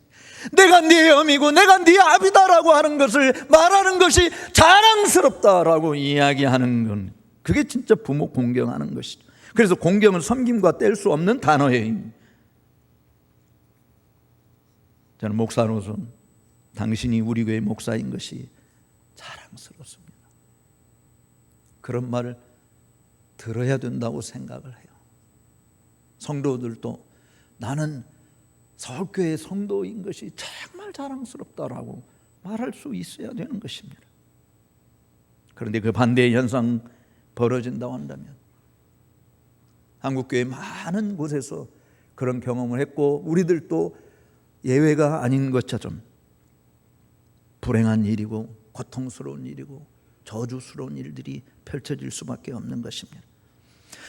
내가 네 어미고 내가 네 아비다라고 하는 것을 말하는 것이 자랑스럽다라고 이야기하는 건, 그게 진짜 부모 공경하는 것이죠. 그래서 공경은 섬김과 뗄 수 없는 단어예요. 저는 목사로서 당신이 우리 교회 목사인 것이 자랑스럽습니다. 그런 말을 들어야 된다고 생각을 해요. 성도들도 나는 서울교회 성도인 것이 정말 자랑스럽다라고 말할 수 있어야 되는 것입니다. 그런데 그 반대의 현상 벌어진다고 한다면 한국교회 많은 곳에서 그런 경험을 했고 우리들도 예외가 아닌 것처럼 불행한 일이고 고통스러운 일이고 저주스러운 일들이 펼쳐질 수밖에 없는 것입니다.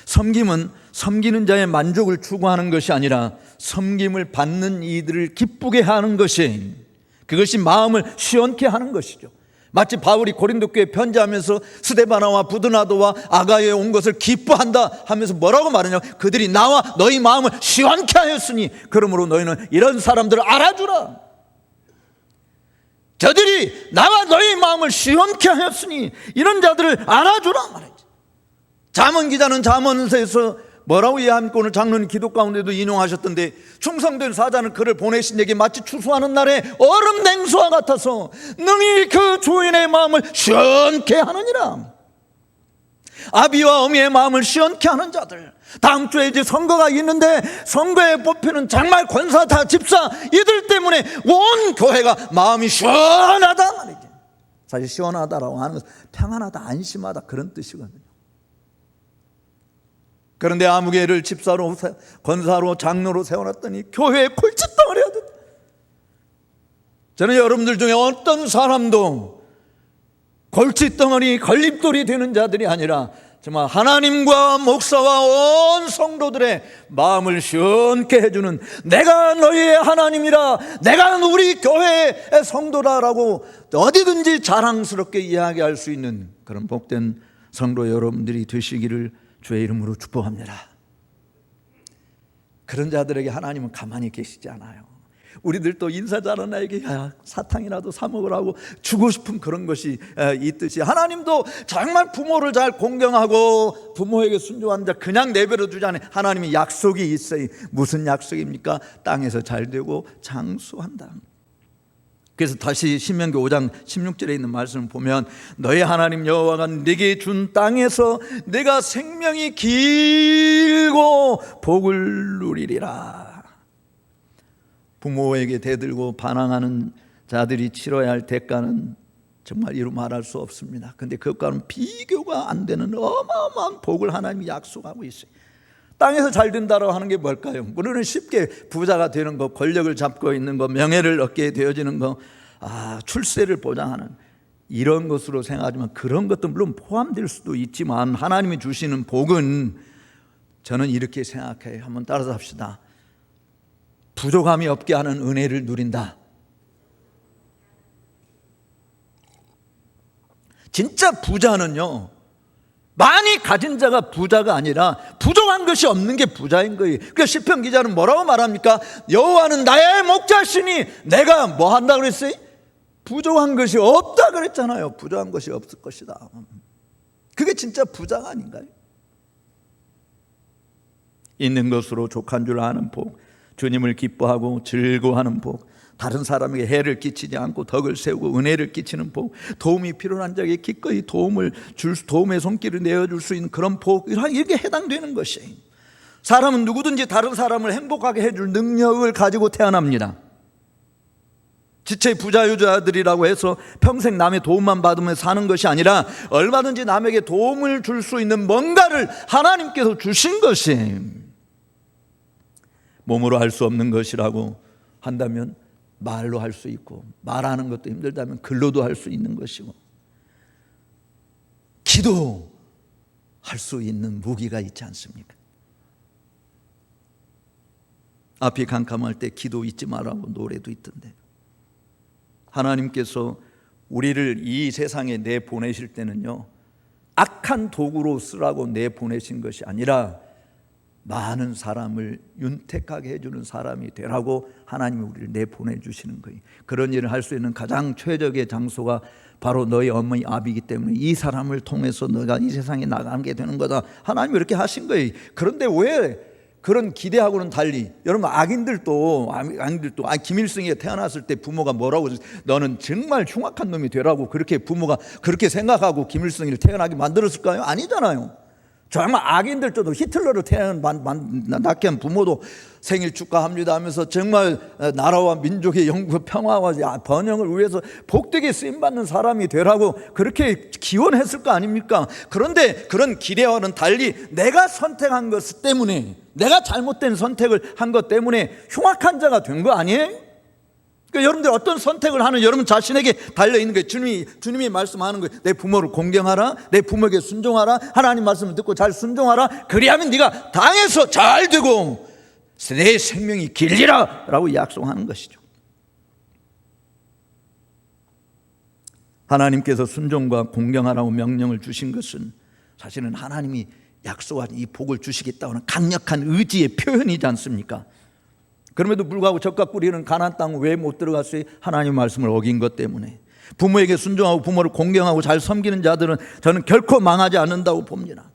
섬김은 섬기는 자의 만족을 추구하는 것이 아니라 섬김을 받는 이들을 기쁘게 하는 것이, 그것이 마음을 시원케 하는 것이죠. 마치 바울이 고린도 교회에 편지하면서 스데바나와 부드나도와 아가야에 온 것을 기뻐한다 하면서 뭐라고 말하냐, 그들이 나와 너희 마음을 시원케 하였으니 그러므로 너희는 이런 사람들을 알아주라. 저들이 나와 너희 마음을 시원케 하였으니 이런 자들을 알아주라 말이지. 잠언 기자는 잠언서에서 뭐라고 이해합니까? 오늘 장로님 기도 가운데도 인용하셨던데, 충성된 사자는 그를 보내신 에게 마치 추수하는 날에 얼음 냉수와 같아서 능히 그 주인의 마음을 시원케 하느니라. 아비와 어미의 마음을 시원케 하는 자들, 다음 주에 이제 선거가 있는데 선거에 뽑히는 정말 권사다 집사 이들 때문에 온 교회가 마음이 시원하다 말이지. 사실 시원하다라고 하는 것은 평안하다, 안심하다 그런 뜻이거든요. 그런데 아무개를 집사로, 권사로, 장로로 세워놨더니 교회에 골칫덩어리 하듯. 저는 여러분들 중에 어떤 사람도 골칫덩어리, 걸림돌이 되는 자들이 아니라 정말 하나님과 목사와 온 성도들의 마음을 시원케 해주는, 내가 너희의 하나님이라, 내가 우리 교회의 성도라라고 어디든지 자랑스럽게 이야기할 수 있는 그런 복된 성도 여러분들이 되시기를 주의 이름으로 축복합니다. 그런 자들에게 하나님은 가만히 계시지 않아요. 우리들도 인사 잘하는 아이에게 사탕이라도 사 먹으라고 주고 싶은 그런 것이 있듯이, 하나님도 정말 부모를 잘 공경하고 부모에게 순종하는 자 그냥 내버려 두지 않아요. 하나님이 약속이 있어요. 무슨 약속입니까? 땅에서 잘 되고 장수한다. 그래서 다시 신명기 5장 16절에 있는 말씀을 보면, 너의 하나님 여호와가 네게 준 땅에서 내가 생명이 길고 복을 누리리라. 부모에게 대들고 반항하는 자들이 치러야 할 대가는 정말 이루 말할 수 없습니다. 그런데 그것과는 비교가 안 되는 어마어마한 복을 하나님이 약속하고 있어요. 땅에서 잘 된다고 하는 게 뭘까요? 우리는 쉽게 부자가 되는 거, 권력을 잡고 있는 거, 명예를 얻게 되어지는 거, 출세를 보장하는 이런 것으로 생각하지만, 그런 것도 물론 포함될 수도 있지만 하나님이 주시는 복은 저는 이렇게 생각해요. 한번 따라서 합시다. 부족함이 없게 하는 은혜를 누린다. 진짜 부자는요, 많이 가진 자가 부자가 아니라 부족한 것이 없는 게 부자인 거예요. 그러니까 시편 기자는 뭐라고 말합니까? 여호와는 나의 목자시니 내가 뭐 한다 그랬어요? 부족한 것이 없다 그랬잖아요. 부족한 것이 없을 것이다. 그게 진짜 부자가 아닌가요? 있는 것으로 족한 줄 아는 복, 주님을 기뻐하고 즐거워하는 복, 다른 사람에게 해를 끼치지 않고 덕을 세우고 은혜를 끼치는 복, 도움이 필요한 자에게 기꺼이 도움의 손길을 내어줄 수 있는 그런 복, 이게 해당되는 것이에요. 사람은 누구든지 다른 사람을 행복하게 해줄 능력을 가지고 태어납니다. 지체 부자유자들이라고 해서 평생 남의 도움만 받으며 사는 것이 아니라 얼마든지 남에게 도움을 줄 수 있는 뭔가를 하나님께서 주신 것이에요. 몸으로 할 수 없는 것이라고 한다면 말로 할 수 있고, 말하는 것도 힘들다면 글로도 할 수 있는 것이고, 기도할 수 있는 무기가 있지 않습니까? 앞이 캄캄할 때 기도 잊지 말라고 노래도 있던데, 하나님께서 우리를 이 세상에 내보내실 때는요, 악한 도구로 쓰라고 내보내신 것이 아니라 많은 사람을 윤택하게 해주는 사람이 되라고 하나님이 우리를 내보내주시는 거예요. 그런 일을 할 수 있는 가장 최적의 장소가 바로 너희 어머니 아비이기 때문에 이 사람을 통해서 너가 이 세상에 나가게 되는 거다. 하나님이 이렇게 하신 거예요. 그런데 왜 그런 기대하고는 달리 여러분 악인들도 김일성이 태어났을 때 부모가 뭐라고 너는 정말 흉악한 놈이 되라고 그렇게 부모가 그렇게 생각하고 김일성이를 태어나게 만들었을까요? 아니잖아요. 정말 악인들도 히틀러를 낳게 한 부모도 생일 축하합니다 하면서 정말 나라와 민족의 영구 평화와 번영을 위해서 복되게 쓰임받는 사람이 되라고 그렇게 기원했을 거 아닙니까? 그런데 그런 기대와는 달리 내가 선택한 것 때문에, 내가 잘못된 선택을 한 것 때문에 흉악한 자가 된 거 아니에요? 그러니까 여러분들 어떤 선택을 하는 여러분 자신에게 달려있는 거예요. 주님이 말씀하는 거예요. 내 부모를 공경하라, 내 부모에게 순종하라, 하나님 말씀을 듣고 잘 순종하라. 그리하면 네가 당에서 잘 되고 내 생명이 길리라 라고 약속하는 것이죠. 하나님께서 순종과 공경하라고 명령을 주신 것은 사실은 하나님이 약속한 이 복을 주시겠다고 하는 강력한 의지의 표현이지 않습니까? 그럼에도 불구하고 젖과 꿀이는 가나안 땅 왜 못 들어갔어요? 하나님의 말씀을 어긴 것 때문에. 부모에게 순종하고 부모를 공경하고 잘 섬기는 자들은 저는 결코 망하지 않는다고 봅니다.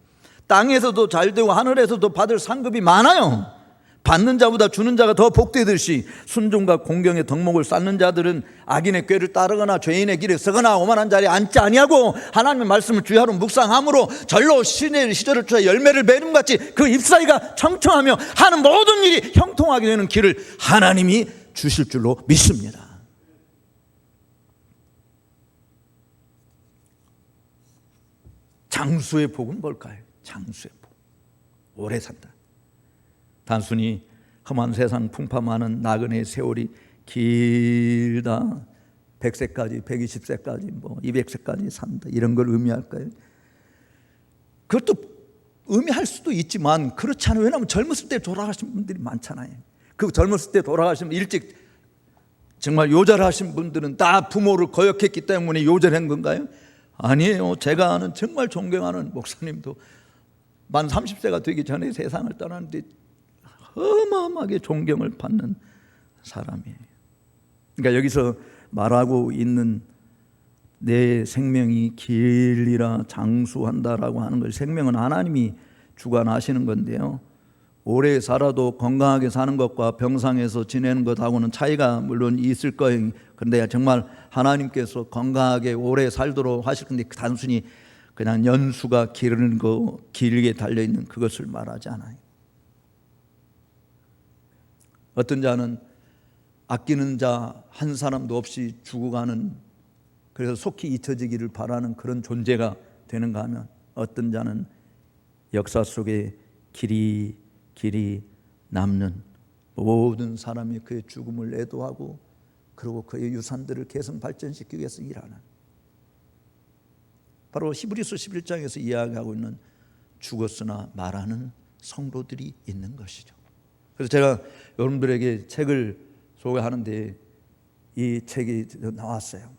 땅에서도 잘 되고 하늘에서도 받을 상급이 많아요. 받는 자보다 주는 자가 더 복되듯이 순종과 공경의 덕목을 쌓는 자들은 악인의 꾀를 따르거나 죄인의 길에 서거나 오만한 자리에 앉지 아니하고 하나님의 말씀을 주야로 묵상함으로 절로 시내의 시절을 주어 열매를 맺음 같이 그 잎사귀가 청청하며 하는 모든 일이 형통하게 되는 길을 하나님이 주실 줄로 믿습니다. 장수의 복은 뭘까요? 장수의 복, 오래 산다. 단순히 험한 세상 풍파 많은 나그네의 세월이 길다, 100세까지 120세까지 200세까지 산다 이런 걸 의미할까요? 그것도 의미할 수도 있지만 그렇지 않아요. 왜냐하면 젊었을 때 돌아가신 분들이 많잖아요. 그 젊었을 때 돌아가시면 일찍 정말 요절하신 분들은 다 부모를 거역했기 때문에 요절한 건가요? 아니에요. 제가 아는 정말 존경하는 목사님도 만 30세가 되기 전에 세상을 떠났는데 어마어마하게 존경을 받는 사람이에요. 그러니까 여기서 말하고 있는 내 생명이 길리라 장수한다라고 하는 걸, 생명은 하나님이 주관하시는 건데요, 오래 살아도 건강하게 사는 것과 병상에서 지내는 것하고는 차이가 물론 있을 거예요. 그런데 정말 하나님께서 건강하게 오래 살도록 하실 건데 단순히 그냥 연수가 길게 달려있는 그것을 말하지 않아요. 어떤 자는 아끼는 자 한 사람도 없이 죽어가는, 그래서 속히 잊혀지기를 바라는 그런 존재가 되는가 하면, 어떤 자는 역사 속에 길이 남는 모든 사람이 그의 죽음을 애도하고 그리고 그의 유산들을 개선 발전시키기 위해서 일하는, 바로 히브리서 11장에서 이야기하고 있는 죽었으나 말하는 성도들이 있는 것이죠. 그래서 제가 여러분들에게 책을 소개하는데 이 책이 나왔어요.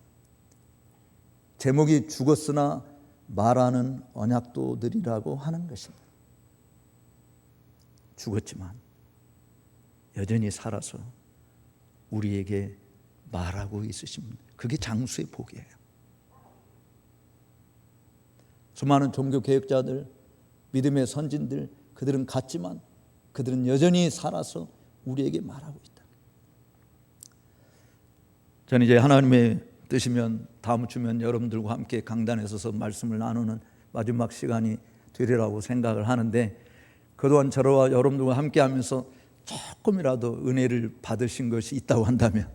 제목이 죽었으나 말하는 언약도들이라고 하는 것입니다. 죽었지만 여전히 살아서 우리에게 말하고 있으십니다. 그게 장수의 복이에요. 수많은 종교 개혁자들, 믿음의 선진들, 그들은 갔지만 그들은 여전히 살아서 우리에게 말하고 있다. 저는 이제 하나님의 뜻이면 다음 주면 여러분들과 함께 강단에 서서 말씀을 나누는 마지막 시간이 되리라고 생각을 하는데, 그동안 저와 여러분들과 함께 하면서 조금이라도 은혜를 받으신 것이 있다고 한다면,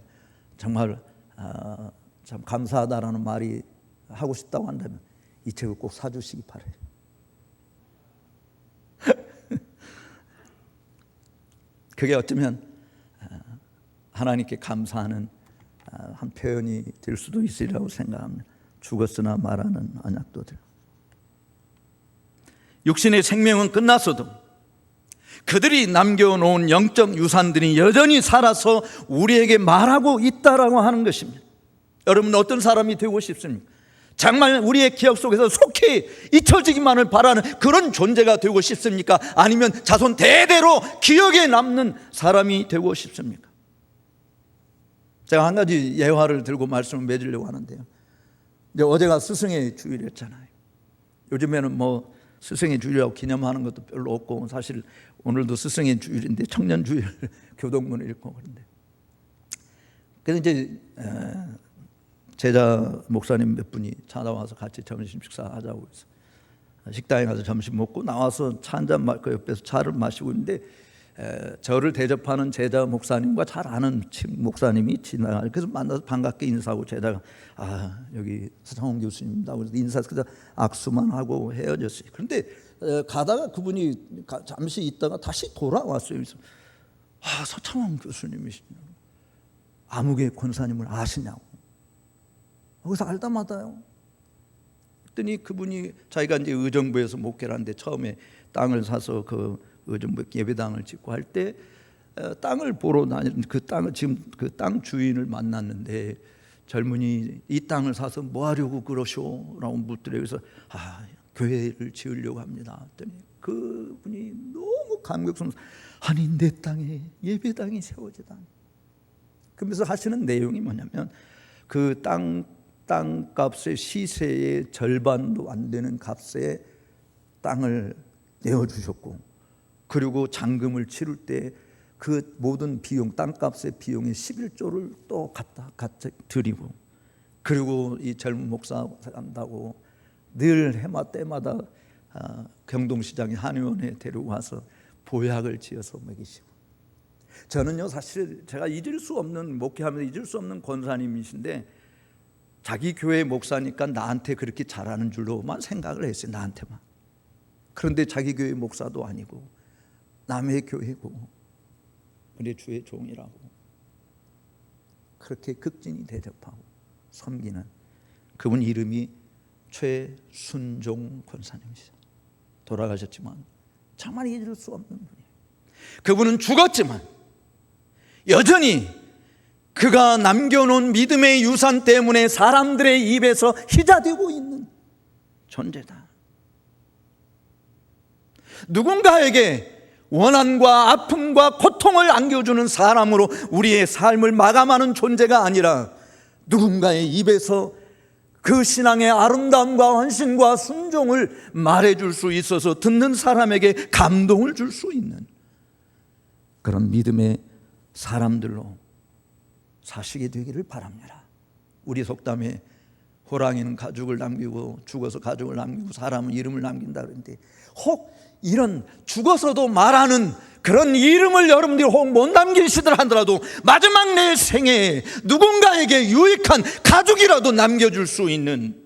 정말 참 감사하다라는 말이 하고 싶다고 한다면 이 책을 꼭 사주시기 바라요. 그게 어쩌면 하나님께 감사하는 한 표현이 될 수도 있으리라고 생각합니다. 죽었으나 말하는 언약도들. 육신의 생명은 끝났어도 그들이 남겨놓은 영적 유산들이 여전히 살아서 우리에게 말하고 있다라고 하는 것입니다. 여러분, 어떤 사람이 되고 싶습니까? 정말 우리의 기억 속에서 속히 잊혀지기만을 바라는 그런 존재가 되고 싶습니까? 아니면 자손 대대로 기억에 남는 사람이 되고 싶습니까? 제가 한 가지 예화를 들고 말씀을 맺으려고 하는데요. 이제 어제가 스승의 주일이었잖아요. 요즘에는 스승의 주일이라고 기념하는 것도 별로 없고, 사실 오늘도 스승의 주일인데 청년 주일 교동문을 읽고 그런데, 그래서 이제 제자 목사님 몇 분이 찾아와서 같이 점심 식사하자고 해서 식당에 가서 점심 먹고 나와서 차 한잔 그 옆에서 차를 마시고 있는데, 저를 대접하는 제자 목사님과 잘 아는 목사님이 지나가, 그래서 만나서 반갑게 인사하고, 제자가 여기 서창원 교수님입니다. 그래서 인사해서 악수만 하고 헤어졌어요. 그런데 가다가 그분이 잠시 있다가 다시 돌아왔어요. 그래서 서창원 교수님이시냐고, 아무개 권사님을 아시냐고. 거기서 알다마다요. 그랬더니 그분이 자기가 이제 의정부에서 목회를 하는데 처음에 땅을 사서 그 의정부 예배당을 짓고 할 때 땅을 보러 다니는, 그 땅을 지금 그 땅 주인을 만났는데, 젊은이 이 땅을 사서 뭐 하려고 그러쇼라고 묻더래요. 그래서 교회를 지으려고 합니다. 했더니 그분이 너무 감격스러워서, 아니 내 땅에 예배당이 세워지다니. 그러면서 하시는 내용이 뭐냐면, 그 땅값의 시세의 절반도 안 되는 값에 땅을 내어주셨고, 그리고 잔금을 치를 때 그 모든 비용, 땅값의 비용의 11조를 또 갖다 드리고, 그리고 이 젊은 목사 간다고 늘 해마 때마다 경동시장의 한의원에 데리고 와서 보약을 지어서 먹이시고. 저는요, 사실 제가 잊을 수 없는, 목회하면서 잊을 수 없는 권사님이신데, 자기 교회 목사니까 나한테 그렇게 잘하는 줄로만 생각을 했어요. 나한테만. 그런데 자기 교회 목사도 아니고 남의 교회고 우리 주의 종이라고 그렇게 극진히 대접하고 섬기는 그분 이름이 최순종 권사님이시죠. 돌아가셨지만 정말 잊을 수 없는 분이에요. 그분은 죽었지만 여전히 그가 남겨놓은 믿음의 유산 때문에 사람들의 입에서 희자되고 있는 존재다. 누군가에게 원한과 아픔과 고통을 안겨주는 사람으로 우리의 삶을 마감하는 존재가 아니라, 누군가의 입에서 그 신앙의 아름다움과 헌신과 순종을 말해줄 수 있어서 듣는 사람에게 감동을 줄 수 있는 그런 믿음의 사람들로 사시게 되기를 바랍니다. 우리 속담에 호랑이는 가죽을 남기고 죽어서 가죽을 남기고 사람은 이름을 남긴다 그러는데, 혹 이런 죽어서도 말하는 그런 이름을 여러분들이 혹 못 남기시더라 하더라도 마지막 내 생에 누군가에게 유익한 가죽이라도 남겨줄 수 있는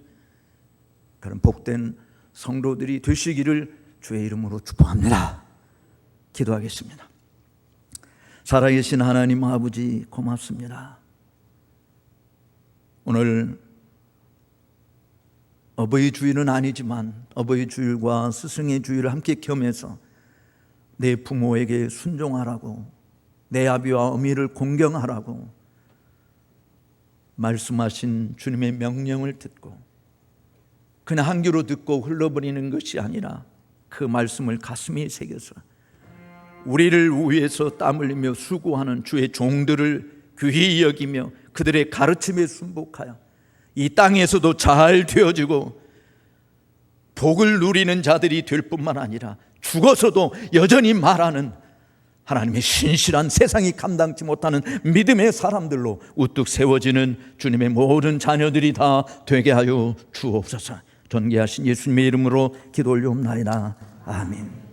그런 복된 성도들이 되시기를 주의 이름으로 축복합니다. 기도하겠습니다. 살아계신 하나님 아버지, 고맙습니다. 오늘 어버이 주일은 아니지만 어버이 주일과 스승의 주일을 함께 겸해서 내 부모에게 순종하라고, 내 아비와 어미를 공경하라고 말씀하신 주님의 명령을 듣고 그냥 한 귀로 듣고 흘러버리는 것이 아니라 그 말씀을 가슴에 새겨서 우리를 위해서 땀 흘리며 수고하는 주의 종들을 귀히 여기며 그들의 가르침에 순복하여 이 땅에서도 잘 되어지고 복을 누리는 자들이 될 뿐만 아니라 죽어서도 여전히 말하는 하나님의 신실한, 세상이 감당치 못하는 믿음의 사람들로 우뚝 세워지는 주님의 모든 자녀들이 다 되게 하여 주옵소서. 존귀하신 예수님의 이름으로 기도 올려옵나이다. 아멘.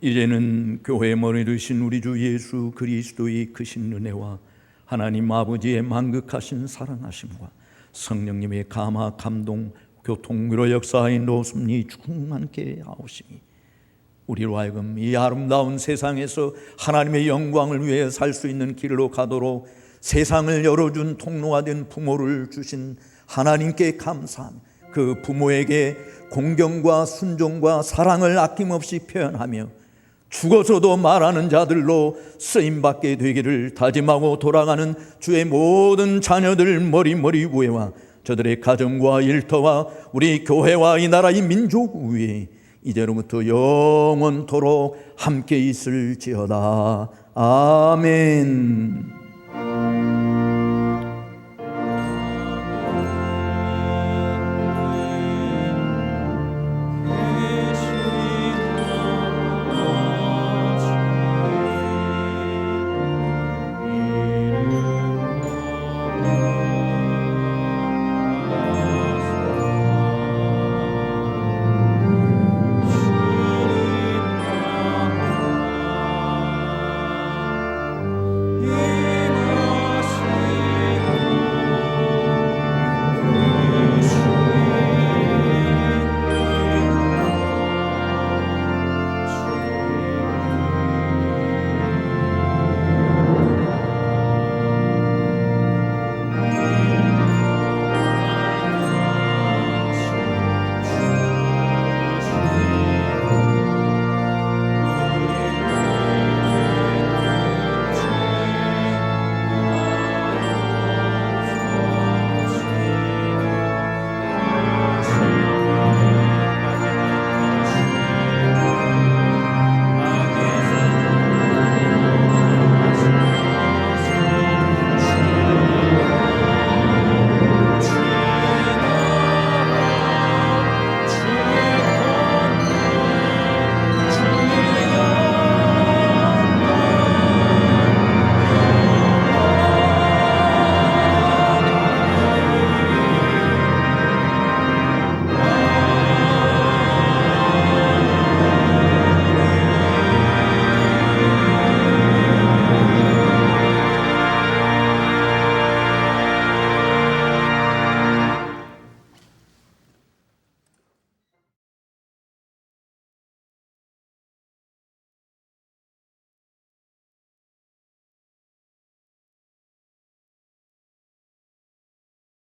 이제는 교회의 머리 되신 우리 주 예수 그리스도의 크신 은혜와 하나님 아버지의 만극하신 사랑하심과 성령님의 감화 감동 교통으로 역사인 노섭니 충만케 하오심이 우리로 하여금 이 아름다운 세상에서 하나님의 영광을 위해 살 수 있는 길로 가도록 세상을 열어준 통로가 된 부모를 주신 하나님께 감사하며 그 부모에게 공경과 순종과 사랑을 아낌없이 표현하며 죽어서도 말하는 자들로 쓰임받게 되기를 다짐하고 돌아가는 주의 모든 자녀들 머리 위에와 저들의 가정과 일터와 우리 교회와 이 나라 이 민족 위에 이제로부터 영원토록 함께 있을지어다. 아멘.